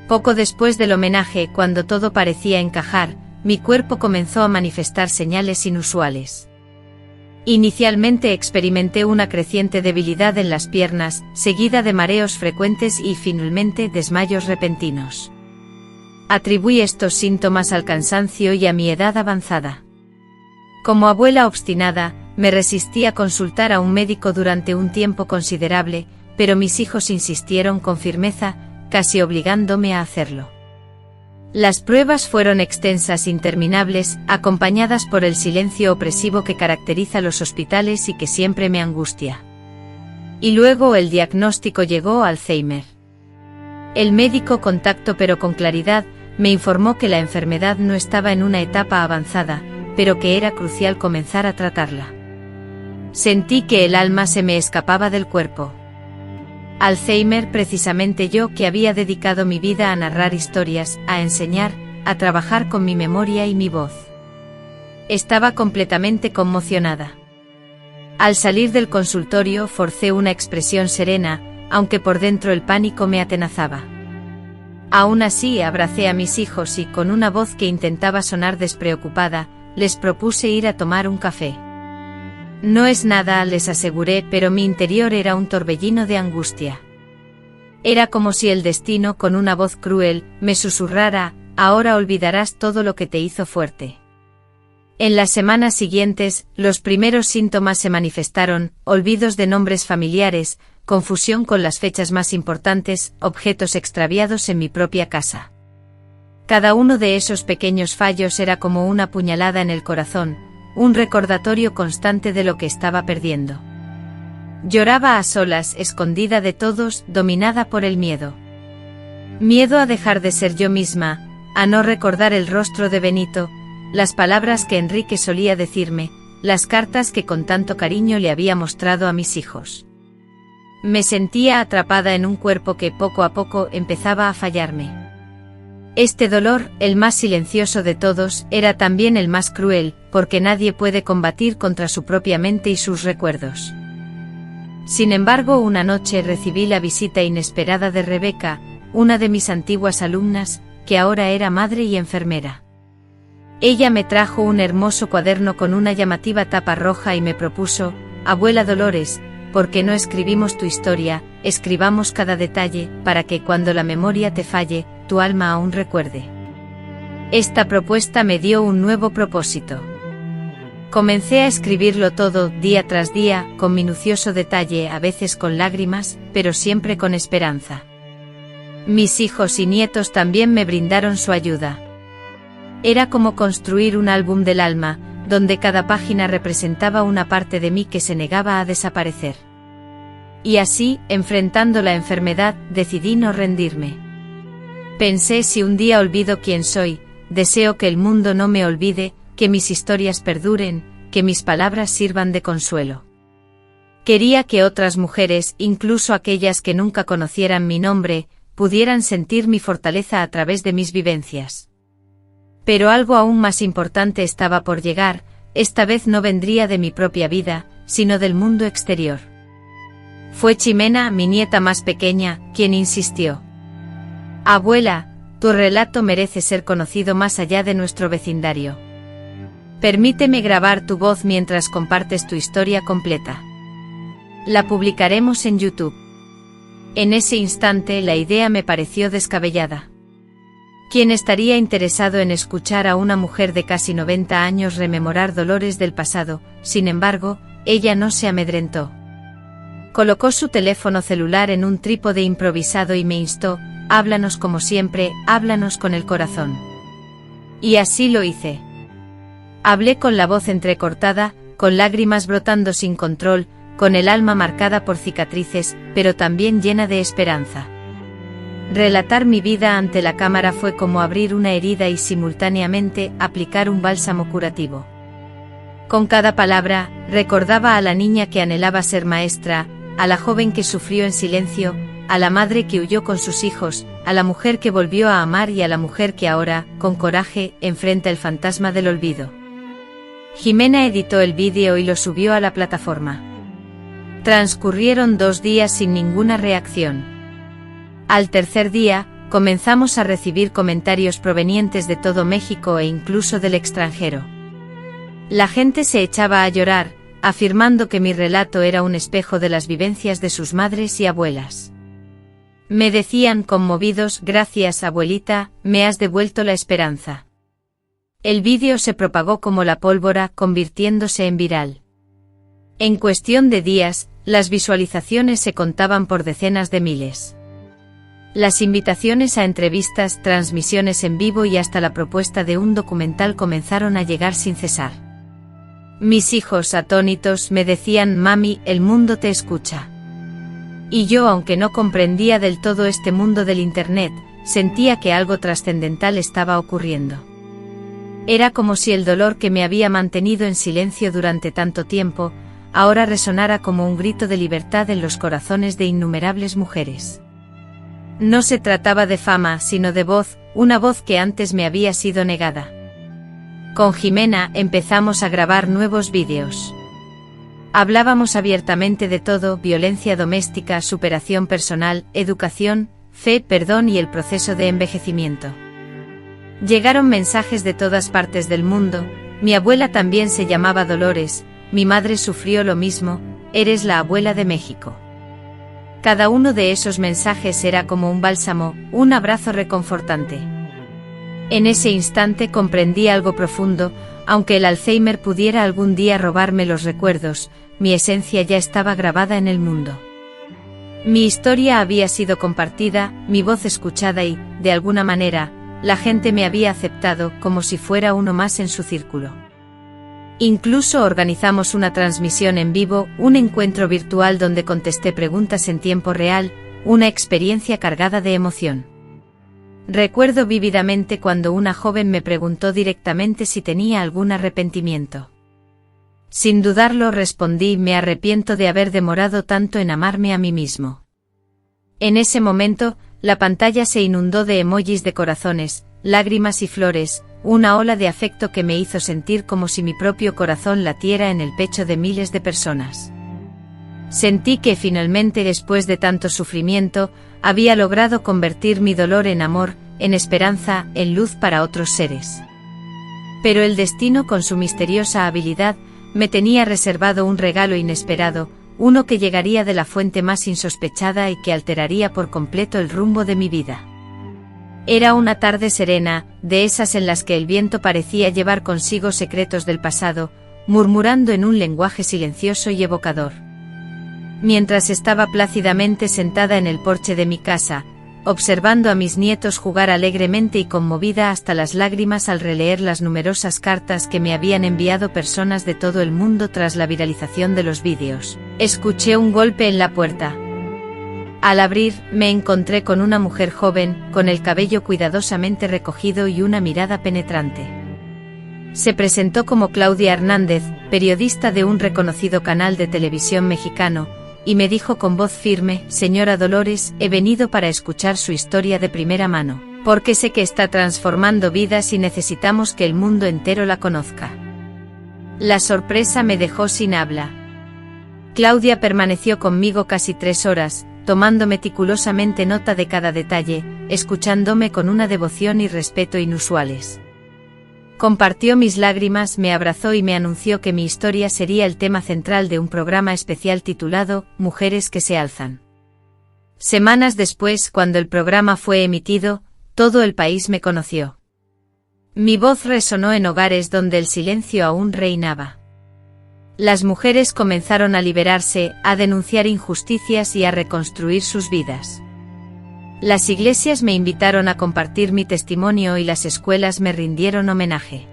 Poco después del homenaje, cuando todo parecía encajar, mi cuerpo comenzó a manifestar señales inusuales. Inicialmente experimenté una creciente debilidad en las piernas, seguida de mareos frecuentes y finalmente desmayos repentinos. Atribuí estos síntomas al cansancio y a mi edad avanzada. Como abuela obstinada, me resistí a consultar a un médico durante un tiempo considerable, pero mis hijos insistieron con firmeza, casi obligándome a hacerlo. Las pruebas fueron extensas, interminables, acompañadas por el silencio opresivo que caracteriza los hospitales y que siempre me angustia. Y luego el diagnóstico llegó: Alzheimer. El médico, con tacto pero con claridad, me informó que la enfermedad no estaba en una etapa avanzada, pero que era crucial comenzar a tratarla. Sentí que el alma se me escapaba del cuerpo. Alzheimer, precisamente yo, que había dedicado mi vida a narrar historias, a enseñar, a trabajar con mi memoria y mi voz. Estaba completamente conmocionada. Al salir del consultorio forcé una expresión serena, aunque por dentro el pánico me atenazaba. Aún así abracé a mis hijos y, con una voz que intentaba sonar despreocupada, les propuse ir a tomar un café. No es nada, les aseguré, pero mi interior era un torbellino de angustia. Era como si el destino, con una voz cruel, me susurrara: ahora olvidarás todo lo que te hizo fuerte. En las semanas siguientes, los primeros síntomas se manifestaron: olvidos de nombres familiares, confusión con las fechas más importantes, objetos extraviados en mi propia casa. Cada uno de esos pequeños fallos era como una puñalada en el corazón, un recordatorio constante de lo que estaba perdiendo. Lloraba a solas, escondida de todos, dominada por el miedo. Miedo a dejar de ser yo misma, a no recordar el rostro de Benito, las palabras que Enrique solía decirme, las cartas que con tanto cariño le había mostrado a mis hijos. Me sentía atrapada en un cuerpo que poco a poco empezaba a fallarme. Este dolor, el más silencioso de todos, era también el más cruel, porque nadie puede combatir contra su propia mente y sus recuerdos. Sin embargo, una noche recibí la visita inesperada de Rebeca, una de mis antiguas alumnas, que ahora era madre y enfermera. Ella me trajo un hermoso cuaderno con una llamativa tapa roja y me propuso: abuela Dolores, ¿por qué no escribimos tu historia, escribamos cada detalle, para que cuando la memoria te falle, tu alma aún recuerde? Esta propuesta me dio un nuevo propósito. Comencé a escribirlo todo, día tras día, con minucioso detalle, a veces con lágrimas, pero siempre con esperanza. Mis hijos y nietos también me brindaron su ayuda. Era como construir un álbum del alma, donde cada página representaba una parte de mí que se negaba a desaparecer. Y así, enfrentando la enfermedad, decidí no rendirme. Pensé: si un día olvido quién soy, deseo que el mundo no me olvide, que mis historias perduren, que mis palabras sirvan de consuelo. Quería que otras mujeres, incluso aquellas que nunca conocieran mi nombre, pudieran sentir mi fortaleza a través de mis vivencias. Pero algo aún más importante estaba por llegar. Esta vez no vendría de mi propia vida, sino del mundo exterior. Fue Ximena, mi nieta más pequeña, quien insistió: abuela, tu relato merece ser conocido más allá de nuestro vecindario. Permíteme grabar tu voz mientras compartes tu historia completa. La publicaremos en YouTube. En ese instante la idea me pareció descabellada. ¿Quién estaría interesado en escuchar a una mujer de casi 90 años rememorar dolores del pasado? Sin embargo, ella no se amedrentó. Colocó su teléfono celular en un trípode improvisado y me instó: háblanos como siempre, háblanos con el corazón. Y así lo hice. Hablé con la voz entrecortada, con lágrimas brotando sin control, con el alma marcada por cicatrices, pero también llena de esperanza. Relatar mi vida ante la cámara fue como abrir una herida y simultáneamente aplicar un bálsamo curativo. Con cada palabra, recordaba a la niña que anhelaba ser maestra, a la joven que sufrió en silencio, a la madre que huyó con sus hijos, a la mujer que volvió a amar y a la mujer que ahora, con coraje, enfrenta el fantasma del olvido. Jimena editó el vídeo y lo subió a la plataforma. Transcurrieron 2 días sin ninguna reacción. Al tercer día, comenzamos a recibir comentarios provenientes de todo México e incluso del extranjero. La gente se echaba a llorar, afirmando que mi relato era un espejo de las vivencias de sus madres y abuelas. Me decían conmovidos: gracias, abuelita, me has devuelto la esperanza. El vídeo se propagó como la pólvora, convirtiéndose en viral. En cuestión de días, las visualizaciones se contaban por decenas de miles. Las invitaciones a entrevistas, transmisiones en vivo y hasta la propuesta de un documental comenzaron a llegar sin cesar. Mis hijos, atónitos, me decían: mami, el mundo te escucha. Y yo, aunque no comprendía del todo este mundo del Internet, sentía que algo trascendental estaba ocurriendo. Era como si el dolor que me había mantenido en silencio durante tanto tiempo, ahora resonara como un grito de libertad en los corazones de innumerables mujeres. No se trataba de fama, sino de voz, una voz que antes me había sido negada. Con Jimena empezamos a grabar nuevos vídeos. Hablábamos abiertamente de todo: violencia doméstica, superación personal, educación, fe, perdón y el proceso de envejecimiento. Llegaron mensajes de todas partes del mundo: mi abuela también se llamaba Dolores, mi madre sufrió lo mismo, eres la abuela de México. Cada uno de esos mensajes era como un bálsamo, un abrazo reconfortante. En ese instante comprendí algo profundo: aunque el Alzheimer pudiera algún día robarme los recuerdos, mi esencia ya estaba grabada en el mundo. Mi historia había sido compartida, mi voz escuchada y, de alguna manera, la gente me había aceptado como si fuera uno más en su círculo. Incluso organizamos una transmisión en vivo, un encuentro virtual donde contesté preguntas en tiempo real, una experiencia cargada de emoción. Recuerdo vívidamente cuando una joven me preguntó directamente si tenía algún arrepentimiento. Sin dudarlo respondí: me arrepiento de haber demorado tanto en amarme a mí mismo. En ese momento, la pantalla se inundó de emojis de corazones, lágrimas y flores, una ola de afecto que me hizo sentir como si mi propio corazón latiera en el pecho de miles de personas. Sentí que finalmente, después de tanto sufrimiento, había logrado convertir mi dolor en amor, en esperanza, en luz para otros seres. Pero el destino, con su misteriosa habilidad, me tenía reservado un regalo inesperado, uno que llegaría de la fuente más insospechada y que alteraría por completo el rumbo de mi vida. Era una tarde serena, de esas en las que el viento parecía llevar consigo secretos del pasado, murmurando en un lenguaje silencioso y evocador. Mientras estaba plácidamente sentada en el porche de mi casa, observando a mis nietos jugar alegremente y conmovida hasta las lágrimas al releer las numerosas cartas que me habían enviado personas de todo el mundo tras la viralización de los vídeos, escuché un golpe en la puerta. Al abrir, me encontré con una mujer joven, con el cabello cuidadosamente recogido y una mirada penetrante. Se presentó como Claudia Hernández, periodista de un reconocido canal de televisión mexicano, y me dijo con voz firme: señora Dolores, he venido para escuchar su historia de primera mano, porque sé que está transformando vidas y necesitamos que el mundo entero la conozca. La sorpresa me dejó sin habla. Claudia permaneció conmigo casi 3 horas, tomando meticulosamente nota de cada detalle, escuchándome con una devoción y respeto inusuales. Compartió mis lágrimas, me abrazó y me anunció que mi historia sería el tema central de un programa especial titulado Mujeres que se alzan. Semanas después, cuando el programa fue emitido, todo el país me conoció. Mi voz resonó en hogares donde el silencio aún reinaba. Las mujeres comenzaron a liberarse, a denunciar injusticias y a reconstruir sus vidas. Las iglesias me invitaron a compartir mi testimonio y las escuelas me rindieron homenaje.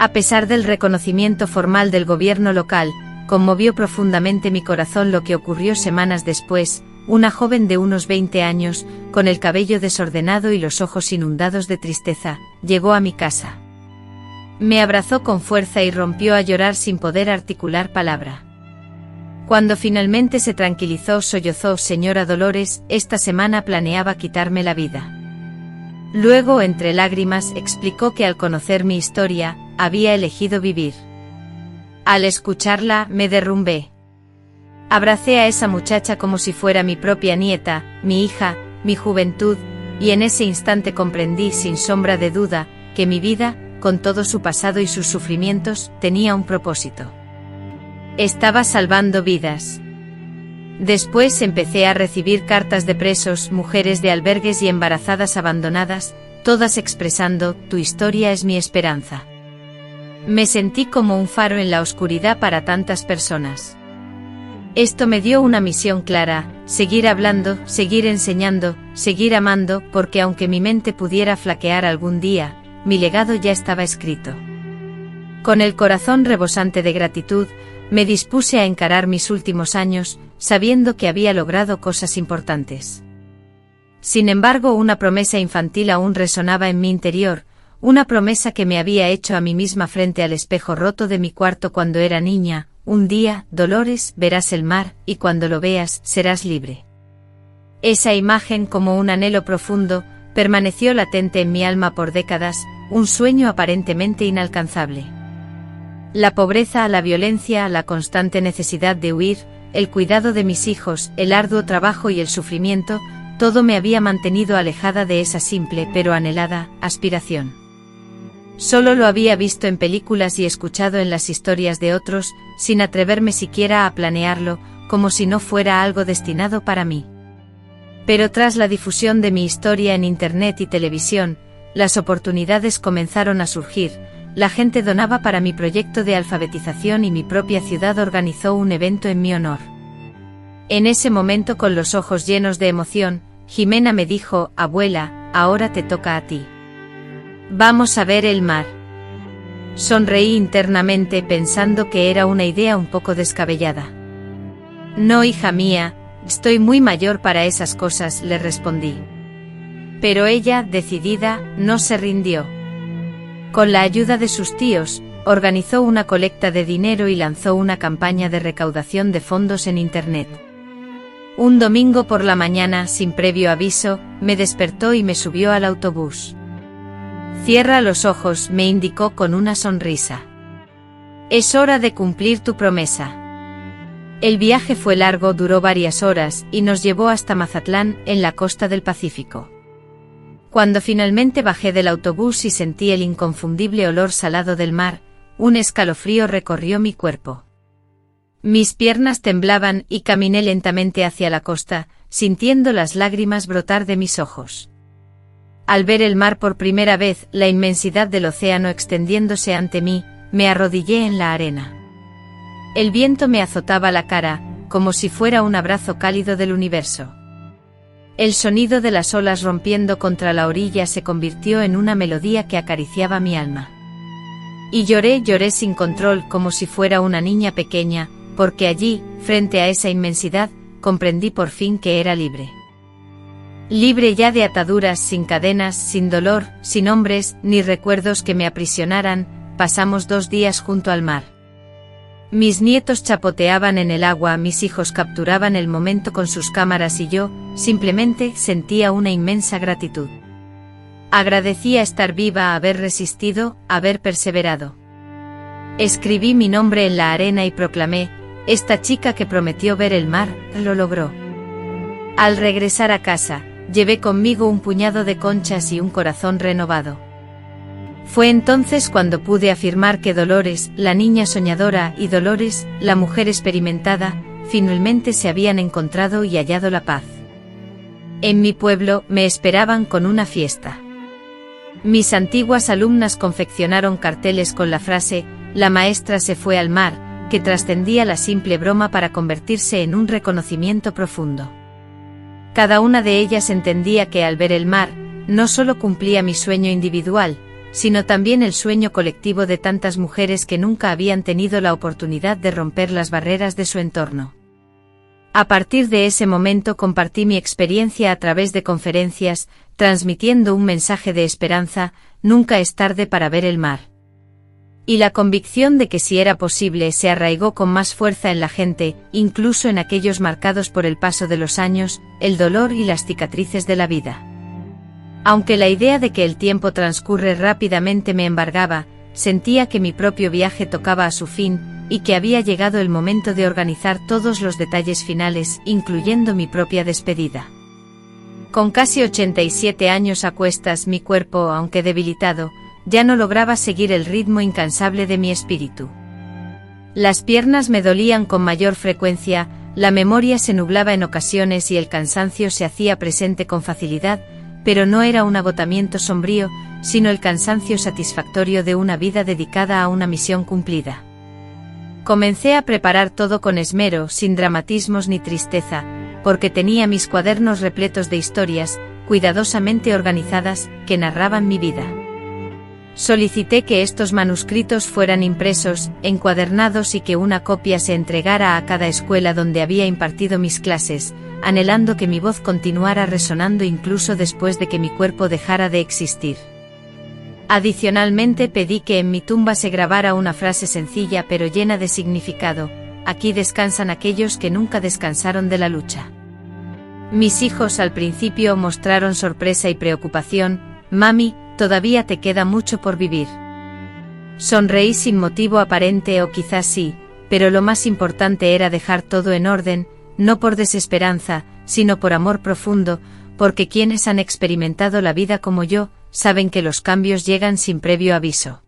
A pesar del reconocimiento formal del gobierno local, conmovió profundamente mi corazón lo que ocurrió semanas después. Una joven de unos 20 años, con el cabello desordenado y los ojos inundados de tristeza, llegó a mi casa. Me abrazó con fuerza y rompió a llorar sin poder articular palabra. Cuando finalmente se tranquilizó, sollozó: «Señora Dolores, esta semana planeaba quitarme la vida». Luego, entre lágrimas, explicó que al conocer mi historia, había elegido vivir. Al escucharla, me derrumbé. Abracé a esa muchacha como si fuera mi propia nieta, mi hija, mi juventud, y en ese instante comprendí sin sombra de duda que mi vida, con todo su pasado y sus sufrimientos, tenía un propósito. Estaba salvando vidas. Después empecé a recibir cartas de presos, mujeres de albergues y embarazadas abandonadas, todas expresando: «Tu historia es mi esperanza». Me sentí como un faro en la oscuridad para tantas personas. Esto me dio una misión clara: seguir hablando, seguir enseñando, seguir amando, porque aunque mi mente pudiera flaquear algún día, mi legado ya estaba escrito. Con el corazón rebosante de gratitud, me dispuse a encarar mis últimos años, sabiendo que había logrado cosas importantes. Sin embargo, una promesa infantil aún resonaba en mi interior, una promesa que me había hecho a mí misma frente al espejo roto de mi cuarto cuando era niña: «Un día, Dolores, verás el mar, y cuando lo veas, serás libre». Esa imagen, como un anhelo profundo, permaneció latente en mi alma por décadas, un sueño aparentemente inalcanzable. La pobreza, la violencia, la constante necesidad de huir, el cuidado de mis hijos, el arduo trabajo y el sufrimiento, todo me había mantenido alejada de esa simple pero anhelada aspiración. Solo lo había visto en películas y escuchado en las historias de otros, sin atreverme siquiera a planearlo, como si no fuera algo destinado para mí. Pero tras la difusión de mi historia en Internet y televisión, las oportunidades comenzaron a surgir. La gente donaba para mi proyecto de alfabetización y mi propia ciudad organizó un evento en mi honor. En ese momento, con los ojos llenos de emoción, Jimena me dijo: «Abuela, ahora te toca a ti. Vamos a ver el mar». Sonreí internamente pensando que era una idea un poco descabellada. «No, hija mía, estoy muy mayor para esas cosas», le respondí. Pero ella, decidida, no se rindió. Con la ayuda de sus tíos, organizó una colecta de dinero y lanzó una campaña de recaudación de fondos en Internet. Un domingo por la mañana, sin previo aviso, me despertó y me subió al autobús. «Cierra los ojos», me indicó con una sonrisa. «Es hora de cumplir tu promesa». El viaje fue largo, duró varias horas, y nos llevó hasta Mazatlán, en la costa del Pacífico. Cuando finalmente bajé del autobús y sentí el inconfundible olor salado del mar, un escalofrío recorrió mi cuerpo. Mis piernas temblaban y caminé lentamente hacia la costa, sintiendo las lágrimas brotar de mis ojos. Al ver el mar por primera vez, la inmensidad del océano extendiéndose ante mí, me arrodillé en la arena. El viento me azotaba la cara, como si fuera un abrazo cálido del universo. El sonido de las olas rompiendo contra la orilla se convirtió en una melodía que acariciaba mi alma. Y lloré sin control, como si fuera una niña pequeña, porque allí, frente a esa inmensidad, comprendí por fin que era libre. Libre ya de ataduras, sin cadenas, sin dolor, sin hombres, ni recuerdos que me aprisionaran. Pasamos 2 días junto al mar. Mis nietos chapoteaban en el agua, mis hijos capturaban el momento con sus cámaras y yo, simplemente, sentía una inmensa gratitud. Agradecía estar viva, haber resistido, haber perseverado. Escribí mi nombre en la arena y proclamé: «Esta chica que prometió ver el mar, lo logró». Al regresar a casa, llevé conmigo un puñado de conchas y un corazón renovado. Fue entonces cuando pude afirmar que Dolores, la niña soñadora, y Dolores, la mujer experimentada, finalmente se habían encontrado y hallado la paz. En mi pueblo, me esperaban con una fiesta. Mis antiguas alumnas confeccionaron carteles con la frase: «La maestra se fue al mar», que trascendía la simple broma para convertirse en un reconocimiento profundo. Cada una de ellas entendía que al ver el mar, no solo cumplía mi sueño individual, sino también el sueño colectivo de tantas mujeres que nunca habían tenido la oportunidad de romper las barreras de su entorno. A partir de ese momento compartí mi experiencia a través de conferencias, transmitiendo un mensaje de esperanza: nunca es tarde para ver el mar. Y la convicción de que si era posible se arraigó con más fuerza en la gente, incluso en aquellos marcados por el paso de los años, el dolor y las cicatrices de la vida. Aunque la idea de que el tiempo transcurre rápidamente me embargaba, sentía que mi propio viaje tocaba a su fin, y que había llegado el momento de organizar todos los detalles finales, incluyendo mi propia despedida. Con casi 87 años a cuestas, mi cuerpo, aunque debilitado, ya no lograba seguir el ritmo incansable de mi espíritu. Las piernas me dolían con mayor frecuencia, la memoria se nublaba en ocasiones y el cansancio se hacía presente con facilidad, pero no era un agotamiento sombrío, sino el cansancio satisfactorio de una vida dedicada a una misión cumplida. Comencé a preparar todo con esmero, sin dramatismos ni tristeza, porque tenía mis cuadernos repletos de historias, cuidadosamente organizadas, que narraban mi vida. Solicité que estos manuscritos fueran impresos, encuadernados y que una copia se entregara a cada escuela donde había impartido mis clases, anhelando que mi voz continuara resonando incluso después de que mi cuerpo dejara de existir. Adicionalmente pedí que en mi tumba se grabara una frase sencilla pero llena de significado: aquí descansan aquellos que nunca descansaron de la lucha. Mis hijos al principio mostraron sorpresa y preocupación: mami, todavía te queda mucho por vivir. Sonreí sin motivo aparente, o quizás sí, pero lo más importante era dejar todo en orden, no por desesperanza, sino por amor profundo, porque quienes han experimentado la vida como yo, saben que los cambios llegan sin previo aviso.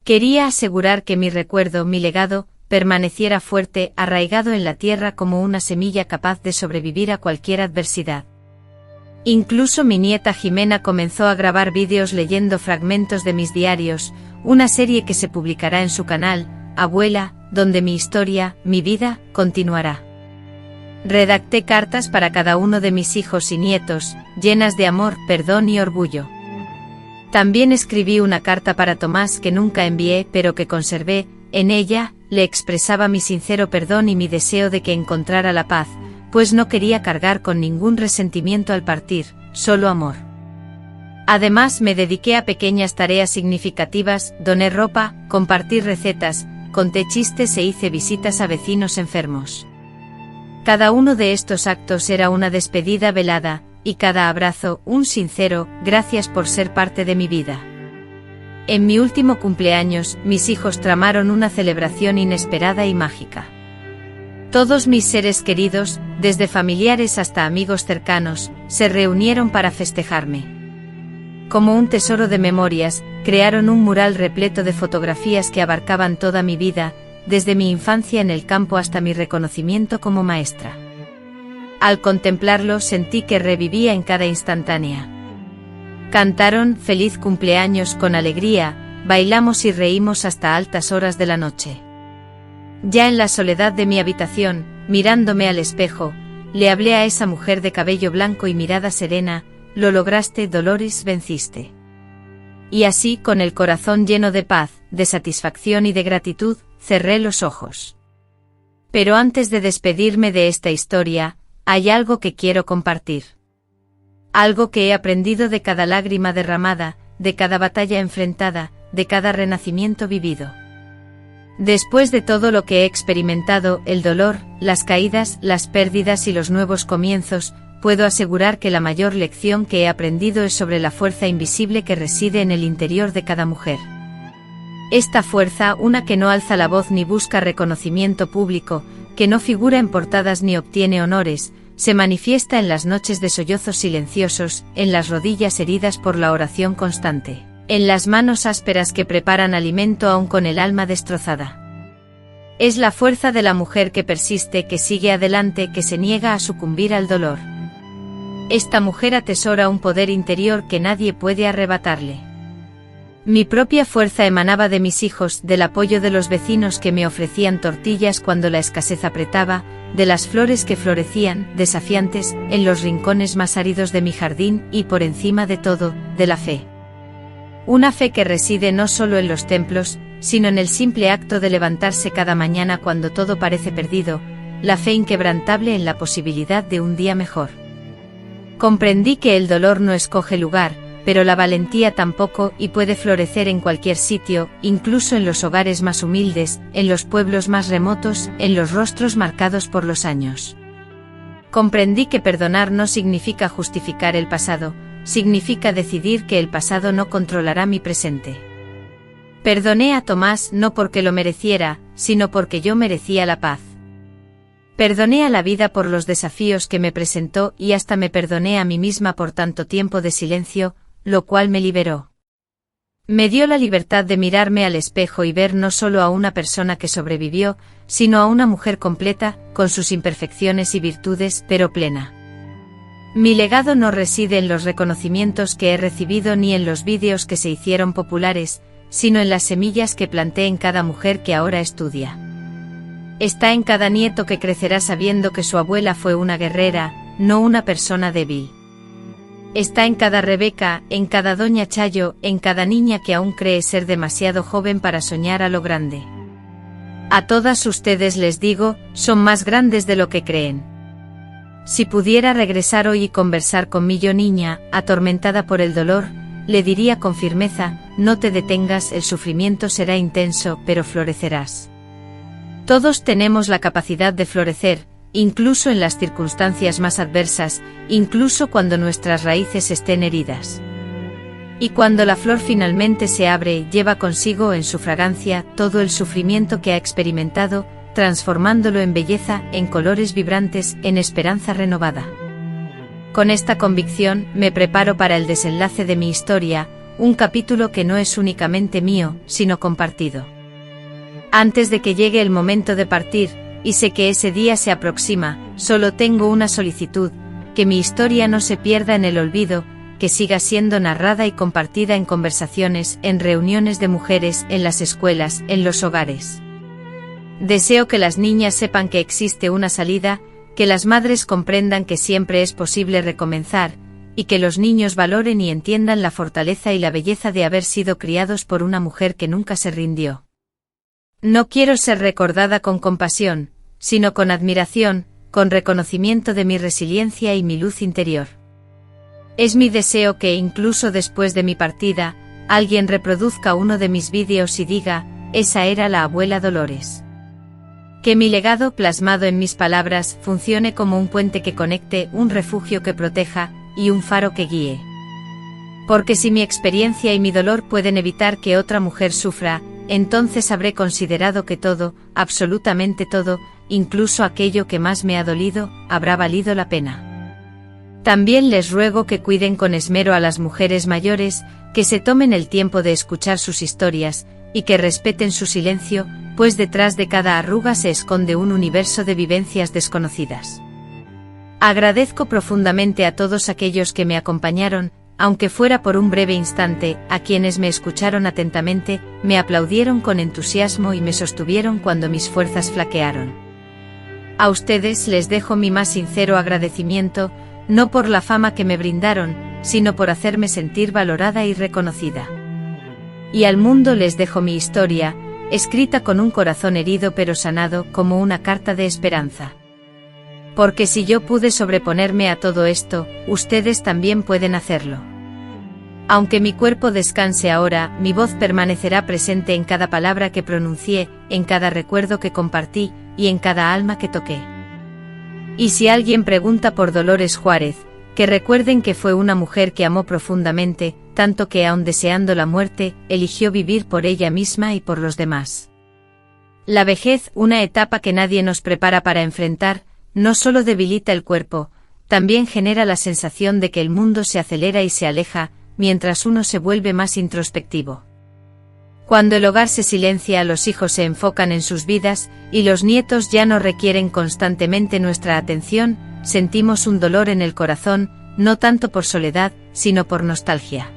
Quería asegurar que mi recuerdo, mi legado, permaneciera fuerte, arraigado en la tierra como una semilla capaz de sobrevivir a cualquier adversidad. Incluso mi nieta Jimena comenzó a grabar vídeos leyendo fragmentos de mis diarios, una serie que se publicará en su canal, Abuela, donde mi historia, mi vida, continuará. Redacté cartas para cada uno de mis hijos y nietos, llenas de amor, perdón y orgullo. También escribí una carta para Tomás que nunca envié pero que conservé. En ella, le expresaba mi sincero perdón y mi deseo de que encontrara la paz, pues no quería cargar con ningún resentimiento al partir, solo amor. Además me dediqué a pequeñas tareas significativas: doné ropa, compartí recetas, conté chistes e hice visitas a vecinos enfermos. Cada uno de estos actos era una despedida velada, y cada abrazo, un sincero gracias por ser parte de mi vida. En mi último cumpleaños, mis hijos tramaron una celebración inesperada y mágica. Todos mis seres queridos, desde familiares hasta amigos cercanos, se reunieron para festejarme. Como un tesoro de memorias, crearon un mural repleto de fotografías que abarcaban toda mi vida, desde mi infancia en el campo hasta mi reconocimiento como maestra. Al contemplarlo sentí que revivía en cada instantánea. Cantaron "Feliz cumpleaños" con alegría, bailamos y reímos hasta altas horas de la noche. Ya en la soledad de mi habitación, mirándome al espejo, le hablé a esa mujer de cabello blanco y mirada serena: lo lograste, Dolores, venciste. Y así, con el corazón lleno de paz, de satisfacción y de gratitud, cerré los ojos. Pero antes de despedirme de esta historia, hay algo que quiero compartir. Algo que he aprendido de cada lágrima derramada, de cada batalla enfrentada, de cada renacimiento vivido. Después de todo lo que he experimentado, el dolor, las caídas, las pérdidas y los nuevos comienzos, puedo asegurar que la mayor lección que he aprendido es sobre la fuerza invisible que reside en el interior de cada mujer. Esta fuerza, una que no alza la voz ni busca reconocimiento público, que no figura en portadas ni obtiene honores, se manifiesta en las noches de sollozos silenciosos, en las rodillas heridas por la oración constante, en las manos ásperas que preparan alimento aún con el alma destrozada. Es la fuerza de la mujer que persiste, que sigue adelante, que se niega a sucumbir al dolor. Esta mujer atesora un poder interior que nadie puede arrebatarle. Mi propia fuerza emanaba de mis hijos, del apoyo de los vecinos que me ofrecían tortillas cuando la escasez apretaba, de las flores que florecían, desafiantes, en los rincones más áridos de mi jardín y, por encima de todo, de la fe. Una fe que reside no solo en los templos, sino en el simple acto de levantarse cada mañana cuando todo parece perdido, la fe inquebrantable en la posibilidad de un día mejor. Comprendí que el dolor no escoge lugar, pero la valentía tampoco, y puede florecer en cualquier sitio, incluso en los hogares más humildes, en los pueblos más remotos, en los rostros marcados por los años. Comprendí que perdonar no significa justificar el pasado, significa decidir que el pasado no controlará mi presente. Perdoné a Tomás no porque lo mereciera, sino porque yo merecía la paz. Perdoné a la vida por los desafíos que me presentó y hasta me perdoné a mí misma por tanto tiempo de silencio, lo cual me liberó. Me dio la libertad de mirarme al espejo y ver no solo a una persona que sobrevivió, sino a una mujer completa, con sus imperfecciones y virtudes, pero plena. Mi legado no reside en los reconocimientos que he recibido ni en los vídeos que se hicieron populares, sino en las semillas que planté en cada mujer que ahora estudia. Está en cada nieto que crecerá sabiendo que su abuela fue una guerrera, no una persona débil. Está en cada Rebeca, en cada doña Chayo, en cada niña que aún cree ser demasiado joven para soñar a lo grande. A todas ustedes les digo, son más grandes de lo que creen. Si pudiera regresar hoy y conversar con mi yo niña, atormentada por el dolor, le diría con firmeza, no te detengas, el sufrimiento será intenso, pero florecerás. Todos tenemos la capacidad de florecer, incluso en las circunstancias más adversas, incluso cuando nuestras raíces estén heridas. Y cuando la flor finalmente se abre, lleva consigo en su fragancia todo el sufrimiento que ha experimentado, transformándolo en belleza, en colores vibrantes, en esperanza renovada. Con esta convicción, me preparo para el desenlace de mi historia, un capítulo que no es únicamente mío, sino compartido. Antes de que llegue el momento de partir, y sé que ese día se aproxima, solo tengo una solicitud, que mi historia no se pierda en el olvido, que siga siendo narrada y compartida en conversaciones, en reuniones de mujeres, en las escuelas, en los hogares. Deseo que las niñas sepan que existe una salida, que las madres comprendan que siempre es posible recomenzar, y que los niños valoren y entiendan la fortaleza y la belleza de haber sido criados por una mujer que nunca se rindió. No quiero ser recordada con compasión, sino con admiración, con reconocimiento de mi resiliencia y mi luz interior. Es mi deseo que incluso después de mi partida, alguien reproduzca uno de mis vídeos y diga, esa era la abuela Dolores. Que mi legado plasmado en mis palabras funcione como un puente que conecte, un refugio que proteja, y un faro que guíe. Porque si mi experiencia y mi dolor pueden evitar que otra mujer sufra, entonces habré considerado que todo, absolutamente todo, incluso aquello que más me ha dolido, habrá valido la pena. También les ruego que cuiden con esmero a las mujeres mayores, que se tomen el tiempo de escuchar sus historias, y que respeten su silencio, pues detrás de cada arruga se esconde un universo de vivencias desconocidas. Agradezco profundamente a todos aquellos que me acompañaron, aunque fuera por un breve instante, a quienes me escucharon atentamente, me aplaudieron con entusiasmo y me sostuvieron cuando mis fuerzas flaquearon. A ustedes les dejo mi más sincero agradecimiento, no por la fama que me brindaron, sino por hacerme sentir valorada y reconocida. Y al mundo les dejo mi historia, escrita con un corazón herido pero sanado, como una carta de esperanza. Porque si yo pude sobreponerme a todo esto, ustedes también pueden hacerlo. Aunque mi cuerpo descanse ahora, mi voz permanecerá presente en cada palabra que pronuncié, en cada recuerdo que compartí, y en cada alma que toqué. Y si alguien pregunta por Dolores Juárez, que recuerden que fue una mujer que amó profundamente, tanto que aun deseando la muerte, eligió vivir por ella misma y por los demás. La vejez, una etapa que nadie nos prepara para enfrentar, no solo debilita el cuerpo, también genera la sensación de que el mundo se acelera y se aleja, mientras uno se vuelve más introspectivo. Cuando el hogar se silencia, los hijos se enfocan en sus vidas, y los nietos ya no requieren constantemente nuestra atención, sentimos un dolor en el corazón, no tanto por soledad, sino por nostalgia.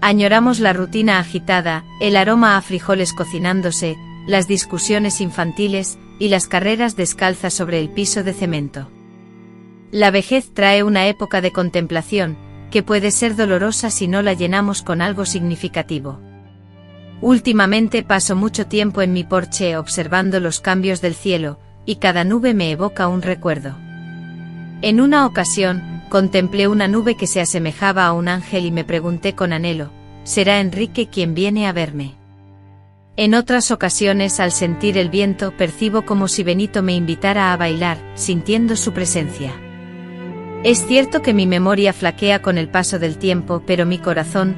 Añoramos la rutina agitada, el aroma a frijoles cocinándose, las discusiones infantiles y las carreras descalzas sobre el piso de cemento. La vejez trae una época de contemplación, que puede ser dolorosa si no la llenamos con algo significativo. Últimamente paso mucho tiempo en mi porche observando los cambios del cielo, y cada nube me evoca un recuerdo. En una ocasión, contemplé una nube que se asemejaba a un ángel y me pregunté con anhelo, ¿será Enrique quien viene a verme? En otras ocasiones, al sentir el viento, percibo como si Benito me invitara a bailar, sintiendo su presencia. Es cierto que mi memoria flaquea con el paso del tiempo, pero mi corazón,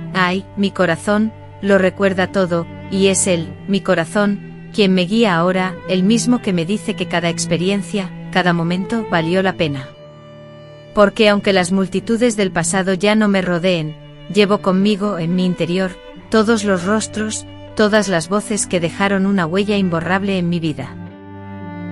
mi corazón, lo recuerda todo, y es él, mi corazón, quien me guía ahora, el mismo que me dice que cada experiencia, cada momento, valió la pena. Porque aunque las multitudes del pasado ya no me rodeen, llevo conmigo, en mi interior, todos los rostros, todas las voces que dejaron una huella imborrable en mi vida.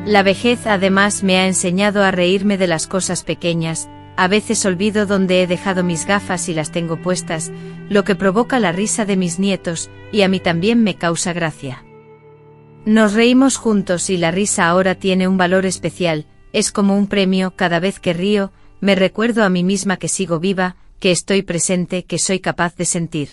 La vejez además me ha enseñado a reírme de las cosas pequeñas, a veces olvido dónde he dejado mis gafas y las tengo puestas, lo que provoca la risa de mis nietos, y a mí también me causa gracia. Nos reímos juntos y la risa ahora tiene un valor especial, es como un premio. Cada vez que río, me recuerdo a mí misma que sigo viva, que estoy presente, que soy capaz de sentir.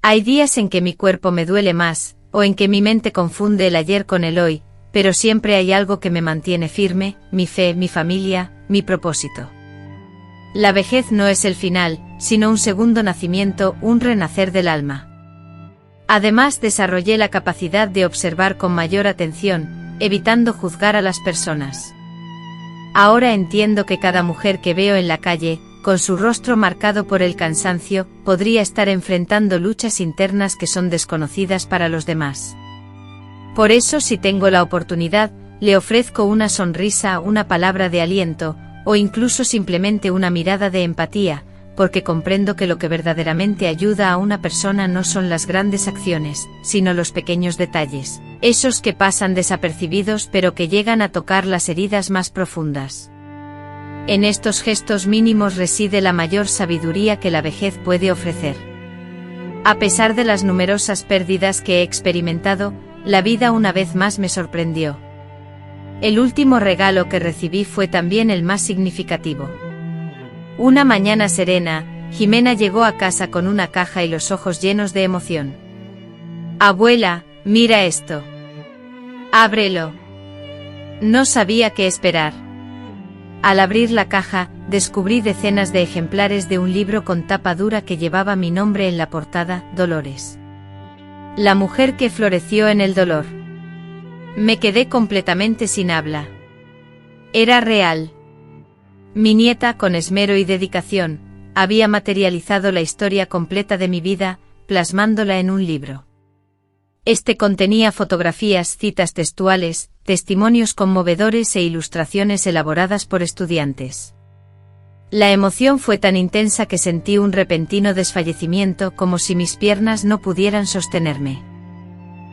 Hay días en que mi cuerpo me duele más, o en que mi mente confunde el ayer con el hoy, pero siempre hay algo que me mantiene firme, mi fe, mi familia, mi propósito. La vejez no es el final, sino un segundo nacimiento, un renacer del alma. Además, desarrollé la capacidad de observar con mayor atención, evitando juzgar a las personas. Ahora entiendo que cada mujer que veo en la calle, con su rostro marcado por el cansancio, podría estar enfrentando luchas internas que son desconocidas para los demás. Por eso, si tengo la oportunidad, le ofrezco una sonrisa, una palabra de aliento, o incluso simplemente una mirada de empatía, porque comprendo que lo que verdaderamente ayuda a una persona no son las grandes acciones, sino los pequeños detalles, esos que pasan desapercibidos pero que llegan a tocar las heridas más profundas. En estos gestos mínimos reside la mayor sabiduría que la vejez puede ofrecer. A pesar de las numerosas pérdidas que he experimentado, la vida una vez más me sorprendió. El último regalo que recibí fue también el más significativo. Una mañana serena, Jimena llegó a casa con una caja y los ojos llenos de emoción. «Abuela, mira esto. Ábrelo». No sabía qué esperar. Al abrir la caja, descubrí decenas de ejemplares de un libro con tapa dura que llevaba mi nombre en la portada, Dolores. La mujer que floreció en el dolor. Me quedé completamente sin habla. Era real. Mi nieta, con esmero y dedicación, había materializado la historia completa de mi vida, plasmándola en un libro. Este contenía fotografías, citas textuales, testimonios conmovedores e ilustraciones elaboradas por estudiantes. La emoción fue tan intensa que sentí un repentino desfallecimiento, como si mis piernas no pudieran sostenerme.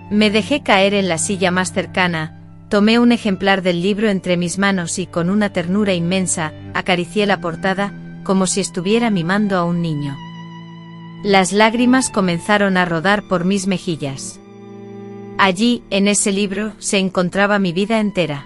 Me dejé caer en la silla más cercana, tomé un ejemplar del libro entre mis manos y con una ternura inmensa, acaricié la portada, como si estuviera mimando a un niño. Las lágrimas comenzaron a rodar por mis mejillas. Allí, en ese libro, se encontraba mi vida entera.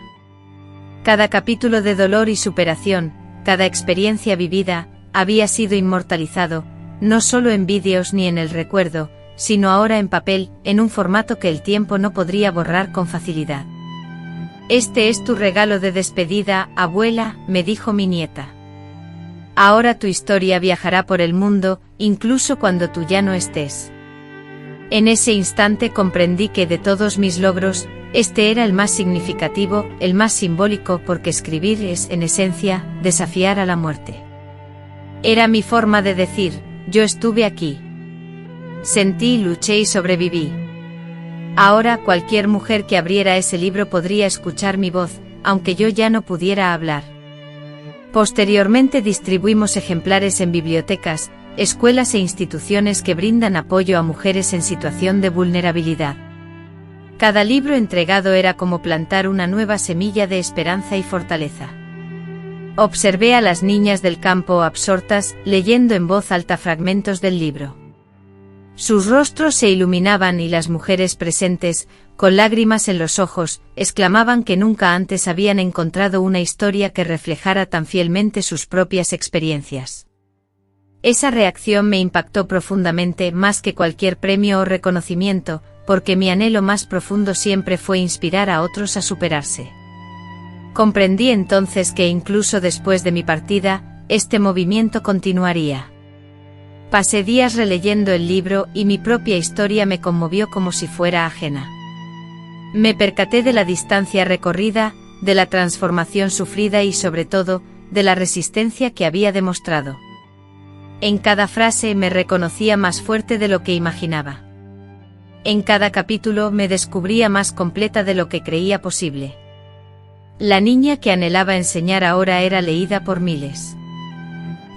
Cada capítulo de dolor y superación, cada experiencia vivida, había sido inmortalizado, no solo en vídeos ni en el recuerdo, sino ahora en papel, en un formato que el tiempo no podría borrar con facilidad. «Este es tu regalo de despedida, abuela», me dijo mi nieta. «Ahora tu historia viajará por el mundo, incluso cuando tú ya no estés». En ese instante comprendí que de todos mis logros, este era el más significativo, el más simbólico, porque escribir es, en esencia, desafiar a la muerte. Era mi forma de decir, yo estuve aquí. Sentí, luché y sobreviví. Ahora cualquier mujer que abriera ese libro podría escuchar mi voz, aunque yo ya no pudiera hablar. Posteriormente distribuimos ejemplares en bibliotecas, escuelas e instituciones que brindan apoyo a mujeres en situación de vulnerabilidad. Cada libro entregado era como plantar una nueva semilla de esperanza y fortaleza. Observé a las niñas del campo absortas, leyendo en voz alta fragmentos del libro. Sus rostros se iluminaban y las mujeres presentes, con lágrimas en los ojos, exclamaban que nunca antes habían encontrado una historia que reflejara tan fielmente sus propias experiencias. Esa reacción me impactó profundamente más que cualquier premio o reconocimiento, porque mi anhelo más profundo siempre fue inspirar a otros a superarse. Comprendí entonces que incluso después de mi partida, este movimiento continuaría. Pasé días releyendo el libro y mi propia historia me conmovió como si fuera ajena. Me percaté de la distancia recorrida, de la transformación sufrida y sobre todo, de la resistencia que había demostrado. En cada frase me reconocía más fuerte de lo que imaginaba. En cada capítulo me descubría más completa de lo que creía posible. La niña que anhelaba enseñar ahora era leída por miles.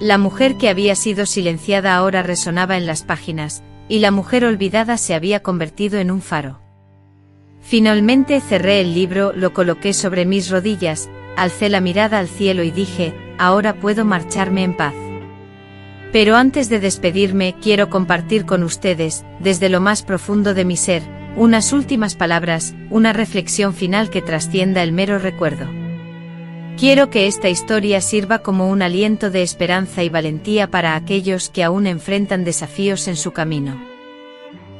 La mujer que había sido silenciada ahora resonaba en las páginas, y la mujer olvidada se había convertido en un faro. Finalmente cerré el libro, lo coloqué sobre mis rodillas, alcé la mirada al cielo y dije, ahora puedo marcharme en paz. Pero antes de despedirme quiero compartir con ustedes, desde lo más profundo de mi ser, unas últimas palabras, una reflexión final que trascienda el mero recuerdo. Quiero que esta historia sirva como un aliento de esperanza y valentía para aquellos que aún enfrentan desafíos en su camino.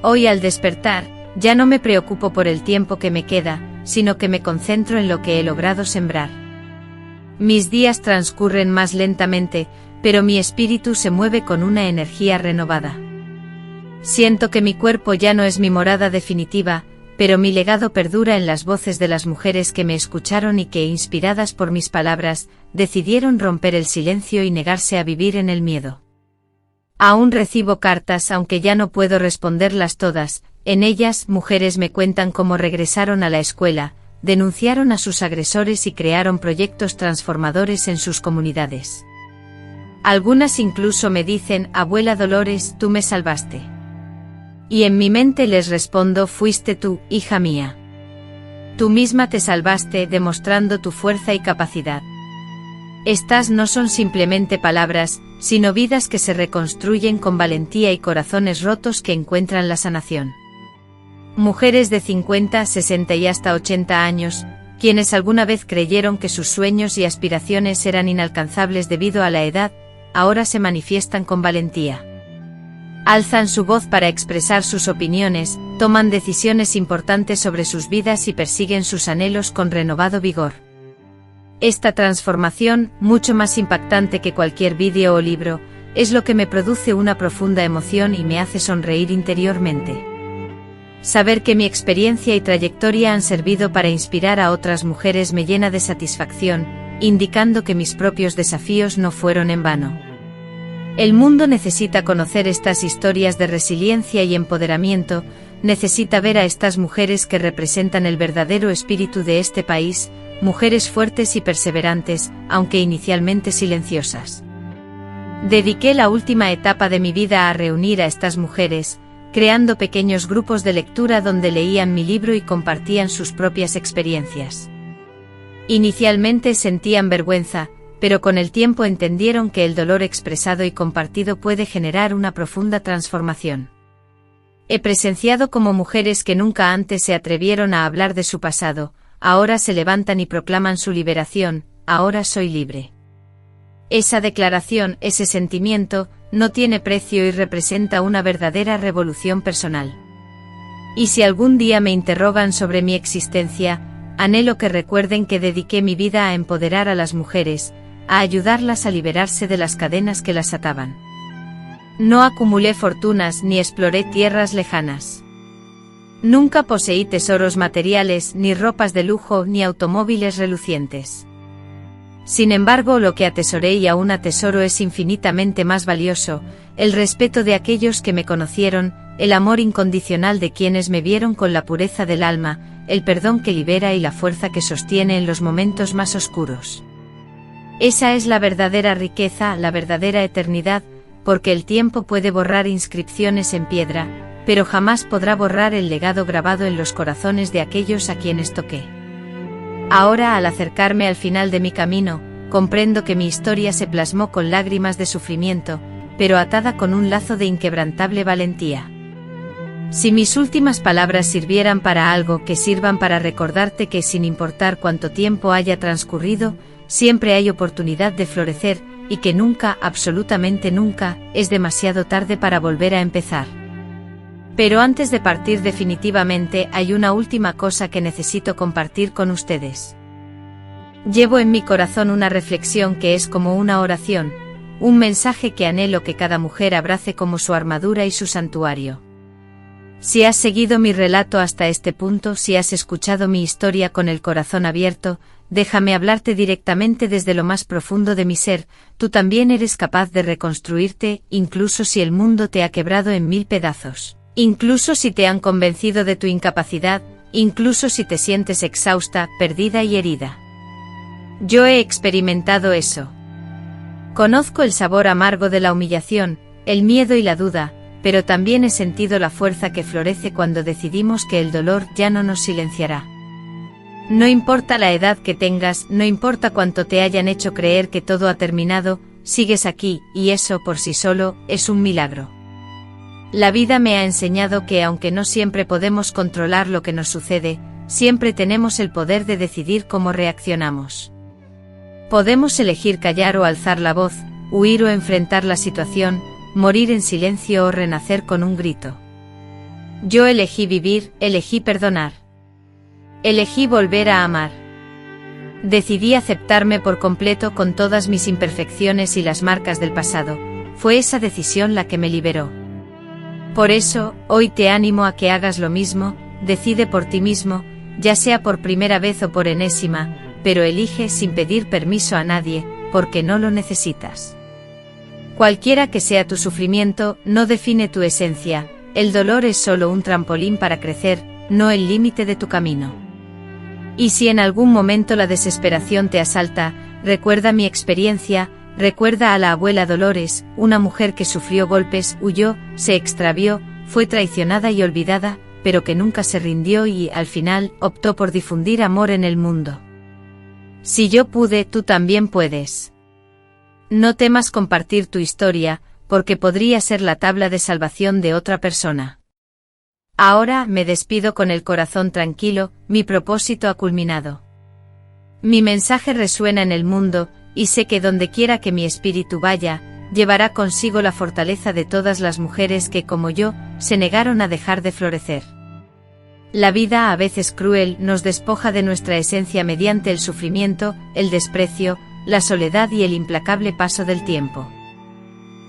Hoy al despertar, ya no me preocupo por el tiempo que me queda, sino que me concentro en lo que he logrado sembrar. Mis días transcurren más lentamente, pero mi espíritu se mueve con una energía renovada. Siento que mi cuerpo ya no es mi morada definitiva, pero mi legado perdura en las voces de las mujeres que me escucharon y que, inspiradas por mis palabras, decidieron romper el silencio y negarse a vivir en el miedo. Aún recibo cartas, aunque ya no puedo responderlas todas. En ellas, mujeres me cuentan cómo regresaron a la escuela, denunciaron a sus agresores y crearon proyectos transformadores en sus comunidades. Algunas incluso me dicen, abuela Dolores, tú me salvaste. Y en mi mente les respondo, fuiste tú, hija mía. Tú misma te salvaste demostrando tu fuerza y capacidad. Estas no son simplemente palabras, sino vidas que se reconstruyen con valentía y corazones rotos que encuentran la sanación. Mujeres de 50, 60 y hasta 80 años, quienes alguna vez creyeron que sus sueños y aspiraciones eran inalcanzables debido a la edad, ahora se manifiestan con valentía. Alzan su voz para expresar sus opiniones, toman decisiones importantes sobre sus vidas y persiguen sus anhelos con renovado vigor. Esta transformación, mucho más impactante que cualquier vídeo o libro, es lo que me produce una profunda emoción y me hace sonreír interiormente. Saber que mi experiencia y trayectoria han servido para inspirar a otras mujeres me llena de satisfacción, indicando que mis propios desafíos no fueron en vano. El mundo necesita conocer estas historias de resiliencia y empoderamiento, necesita ver a estas mujeres que representan el verdadero espíritu de este país, mujeres fuertes y perseverantes, aunque inicialmente silenciosas. Dediqué la última etapa de mi vida a reunir a estas mujeres, creando pequeños grupos de lectura donde leían mi libro y compartían sus propias experiencias. Inicialmente sentían vergüenza, pero con el tiempo entendieron que el dolor expresado y compartido puede generar una profunda transformación. He presenciado cómo mujeres que nunca antes se atrevieron a hablar de su pasado, ahora se levantan y proclaman su liberación, ahora soy libre. Esa declaración, ese sentimiento, no tiene precio y representa una verdadera revolución personal. Y si algún día me interrogan sobre mi existencia, anhelo que recuerden que dediqué mi vida a empoderar a las mujeres, a ayudarlas a liberarse de las cadenas que las ataban. No acumulé fortunas ni exploré tierras lejanas. Nunca poseí tesoros materiales, ni ropas de lujo, ni automóviles relucientes. Sin embargo, lo que atesoré y aún atesoro es infinitamente más valioso, el respeto de aquellos que me conocieron, el amor incondicional de quienes me vieron con la pureza del alma, el perdón que libera y la fuerza que sostiene en los momentos más oscuros. Esa es la verdadera riqueza, la verdadera eternidad, porque el tiempo puede borrar inscripciones en piedra, pero jamás podrá borrar el legado grabado en los corazones de aquellos a quienes toqué. Ahora, al acercarme al final de mi camino, comprendo que mi historia se plasmó con lágrimas de sufrimiento, pero atada con un lazo de inquebrantable valentía. Si mis últimas palabras sirvieran para algo, que sirvan para recordarte que sin importar cuánto tiempo haya transcurrido, siempre hay oportunidad de florecer, y que nunca, absolutamente nunca, es demasiado tarde para volver a empezar. Pero antes de partir definitivamente hay una última cosa que necesito compartir con ustedes. Llevo en mi corazón una reflexión que es como una oración, un mensaje que anhelo que cada mujer abrace como su armadura y su santuario. Si has seguido mi relato hasta este punto, si has escuchado mi historia con el corazón abierto, déjame hablarte directamente desde lo más profundo de mi ser. Tú también eres capaz de reconstruirte, incluso si el mundo te ha quebrado en 1000 pedazos. Incluso si te han convencido de tu incapacidad, incluso si te sientes exhausta, perdida y herida. Yo he experimentado eso. Conozco el sabor amargo de la humillación, el miedo y la duda, pero también he sentido la fuerza que florece cuando decidimos que el dolor ya no nos silenciará. No importa la edad que tengas, no importa cuánto te hayan hecho creer que todo ha terminado, sigues aquí, y eso por sí solo es un milagro. La vida me ha enseñado que aunque no siempre podemos controlar lo que nos sucede, siempre tenemos el poder de decidir cómo reaccionamos. Podemos elegir callar o alzar la voz, huir o enfrentar la situación, morir en silencio o renacer con un grito. Yo elegí vivir, elegí perdonar. Elegí volver a amar. Decidí aceptarme por completo con todas mis imperfecciones y las marcas del pasado. Fue esa decisión la que me liberó. Por eso, hoy te animo a que hagas lo mismo, decide por ti mismo, ya sea por primera vez o por enésima, pero elige sin pedir permiso a nadie, porque no lo necesitas. Cualquiera que sea tu sufrimiento, no define tu esencia, el dolor es solo un trampolín para crecer, no el límite de tu camino. Y si en algún momento la desesperación te asalta, recuerda mi experiencia, recuerda a la abuela Dolores, una mujer que sufrió golpes, huyó, se extravió, fue traicionada y olvidada, pero que nunca se rindió y, al final, optó por difundir amor en el mundo. Si yo pude, tú también puedes. No temas compartir tu historia, porque podría ser la tabla de salvación de otra persona. Ahora me despido con el corazón tranquilo, mi propósito ha culminado. Mi mensaje resuena en el mundo, y sé que donde quiera que mi espíritu vaya, llevará consigo la fortaleza de todas las mujeres que, como yo, se negaron a dejar de florecer. La vida, a veces cruel, nos despoja de nuestra esencia mediante el sufrimiento, el desprecio, la soledad y el implacable paso del tiempo.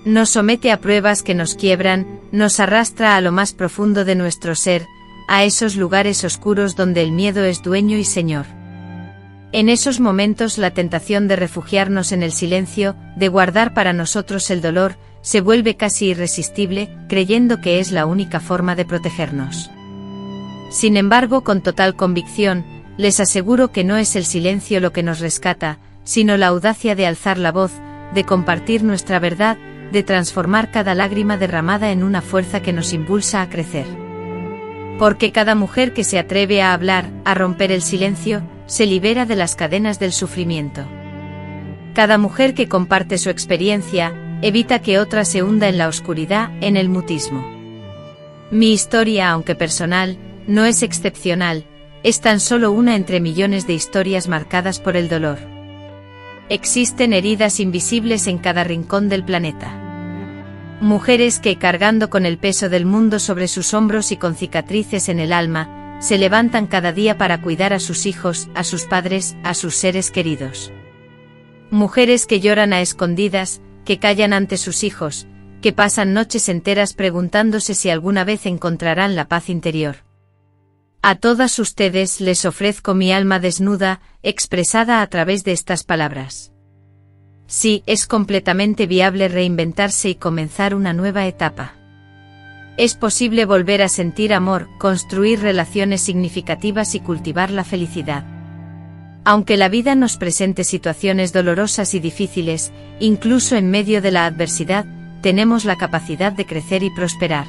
Nos somete a pruebas que nos quiebran, nos arrastra a lo más profundo de nuestro ser, a esos lugares oscuros donde el miedo es dueño y señor. En esos momentos la tentación de refugiarnos en el silencio, de guardar para nosotros el dolor, se vuelve casi irresistible, creyendo que es la única forma de protegernos. Sin embargo, con total convicción, les aseguro que no es el silencio lo que nos rescata, sino la audacia de alzar la voz, de compartir nuestra verdad, de transformar cada lágrima derramada en una fuerza que nos impulsa a crecer. Porque cada mujer que se atreve a hablar, a romper el silencio, se libera de las cadenas del sufrimiento. Cada mujer que comparte su experiencia, evita que otra se hunda en la oscuridad, en el mutismo. Mi historia, aunque personal, no es excepcional, es tan solo una entre millones de historias marcadas por el dolor. Existen heridas invisibles en cada rincón del planeta. Mujeres que, cargando con el peso del mundo sobre sus hombros y con cicatrices en el alma, se levantan cada día para cuidar a sus hijos, a sus padres, a sus seres queridos. Mujeres que lloran a escondidas, que callan ante sus hijos, que pasan noches enteras preguntándose si alguna vez encontrarán la paz interior. A todas ustedes les ofrezco mi alma desnuda, expresada a través de estas palabras. Sí, es completamente viable reinventarse y comenzar una nueva etapa. Es posible volver a sentir amor, construir relaciones significativas y cultivar la felicidad. Aunque la vida nos presente situaciones dolorosas y difíciles, incluso en medio de la adversidad, tenemos la capacidad de crecer y prosperar.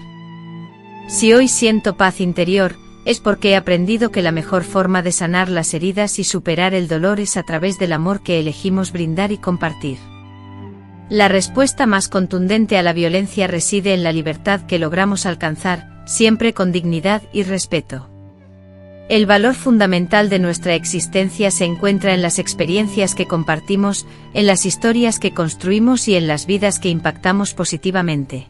Si hoy siento paz interior, es porque he aprendido que la mejor forma de sanar las heridas y superar el dolor es a través del amor que elegimos brindar y compartir. La respuesta más contundente a la violencia reside en la libertad que logramos alcanzar, siempre con dignidad y respeto. El valor fundamental de nuestra existencia se encuentra en las experiencias que compartimos, en las historias que construimos y en las vidas que impactamos positivamente.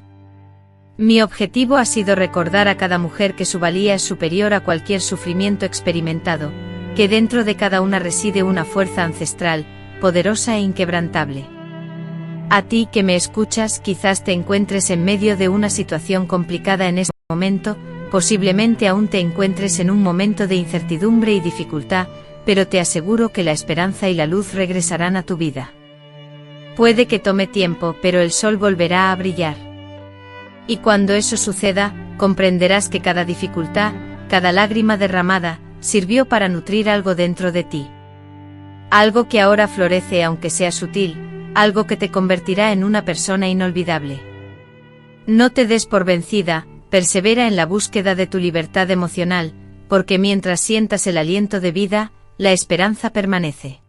Mi objetivo ha sido recordar a cada mujer que su valía es superior a cualquier sufrimiento experimentado, que dentro de cada una reside una fuerza ancestral, poderosa e inquebrantable. A ti que me escuchas, quizás te encuentres en medio de una situación complicada en este momento, posiblemente aún te encuentres en un momento de incertidumbre y dificultad, pero te aseguro que la esperanza y la luz regresarán a tu vida. Puede que tome tiempo, pero el sol volverá a brillar. Y cuando eso suceda, comprenderás que cada dificultad, cada lágrima derramada, sirvió para nutrir algo dentro de ti. Algo que ahora florece aunque sea sutil, algo que te convertirá en una persona inolvidable. No te des por vencida, persevera en la búsqueda de tu libertad emocional, porque mientras sientas el aliento de vida, la esperanza permanece.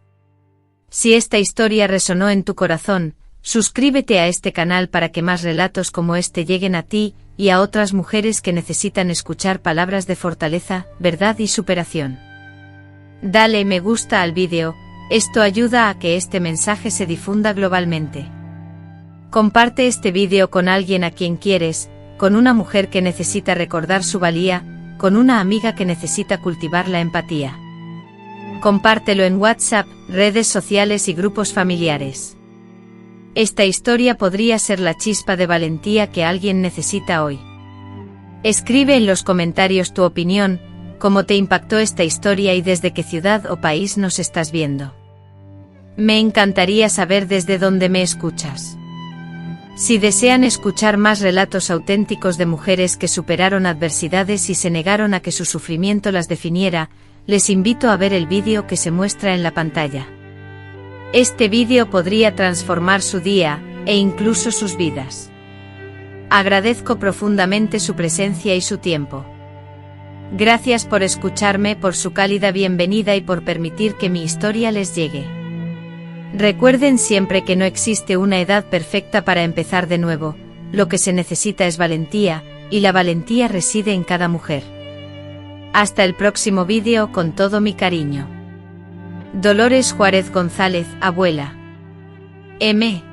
Si esta historia resonó en tu corazón, suscríbete a este canal para que más relatos como este lleguen a ti y a otras mujeres que necesitan escuchar palabras de fortaleza, verdad y superación. Dale me gusta al vídeo, esto ayuda a que este mensaje se difunda globalmente. Comparte este vídeo con alguien a quien quieres, con una mujer que necesita recordar su valía, con una amiga que necesita cultivar la empatía. Compártelo en WhatsApp, redes sociales y grupos familiares. Esta historia podría ser la chispa de valentía que alguien necesita hoy. Escribe en los comentarios tu opinión, cómo te impactó esta historia y desde qué ciudad o país nos estás viendo. Me encantaría saber desde dónde me escuchas. Si desean escuchar más relatos auténticos de mujeres que superaron adversidades y se negaron a que su sufrimiento las definiera, les invito a ver el vídeo que se muestra en la pantalla. Este vídeo podría transformar su día, e incluso sus vidas. Agradezco profundamente su presencia y su tiempo. Gracias por escucharme, por su cálida bienvenida y por permitir que mi historia les llegue. Recuerden siempre que no existe una edad perfecta para empezar de nuevo, lo que se necesita es valentía, y la valentía reside en cada mujer. Hasta el próximo vídeo con todo mi cariño. Dolores Juárez González, abuela. M.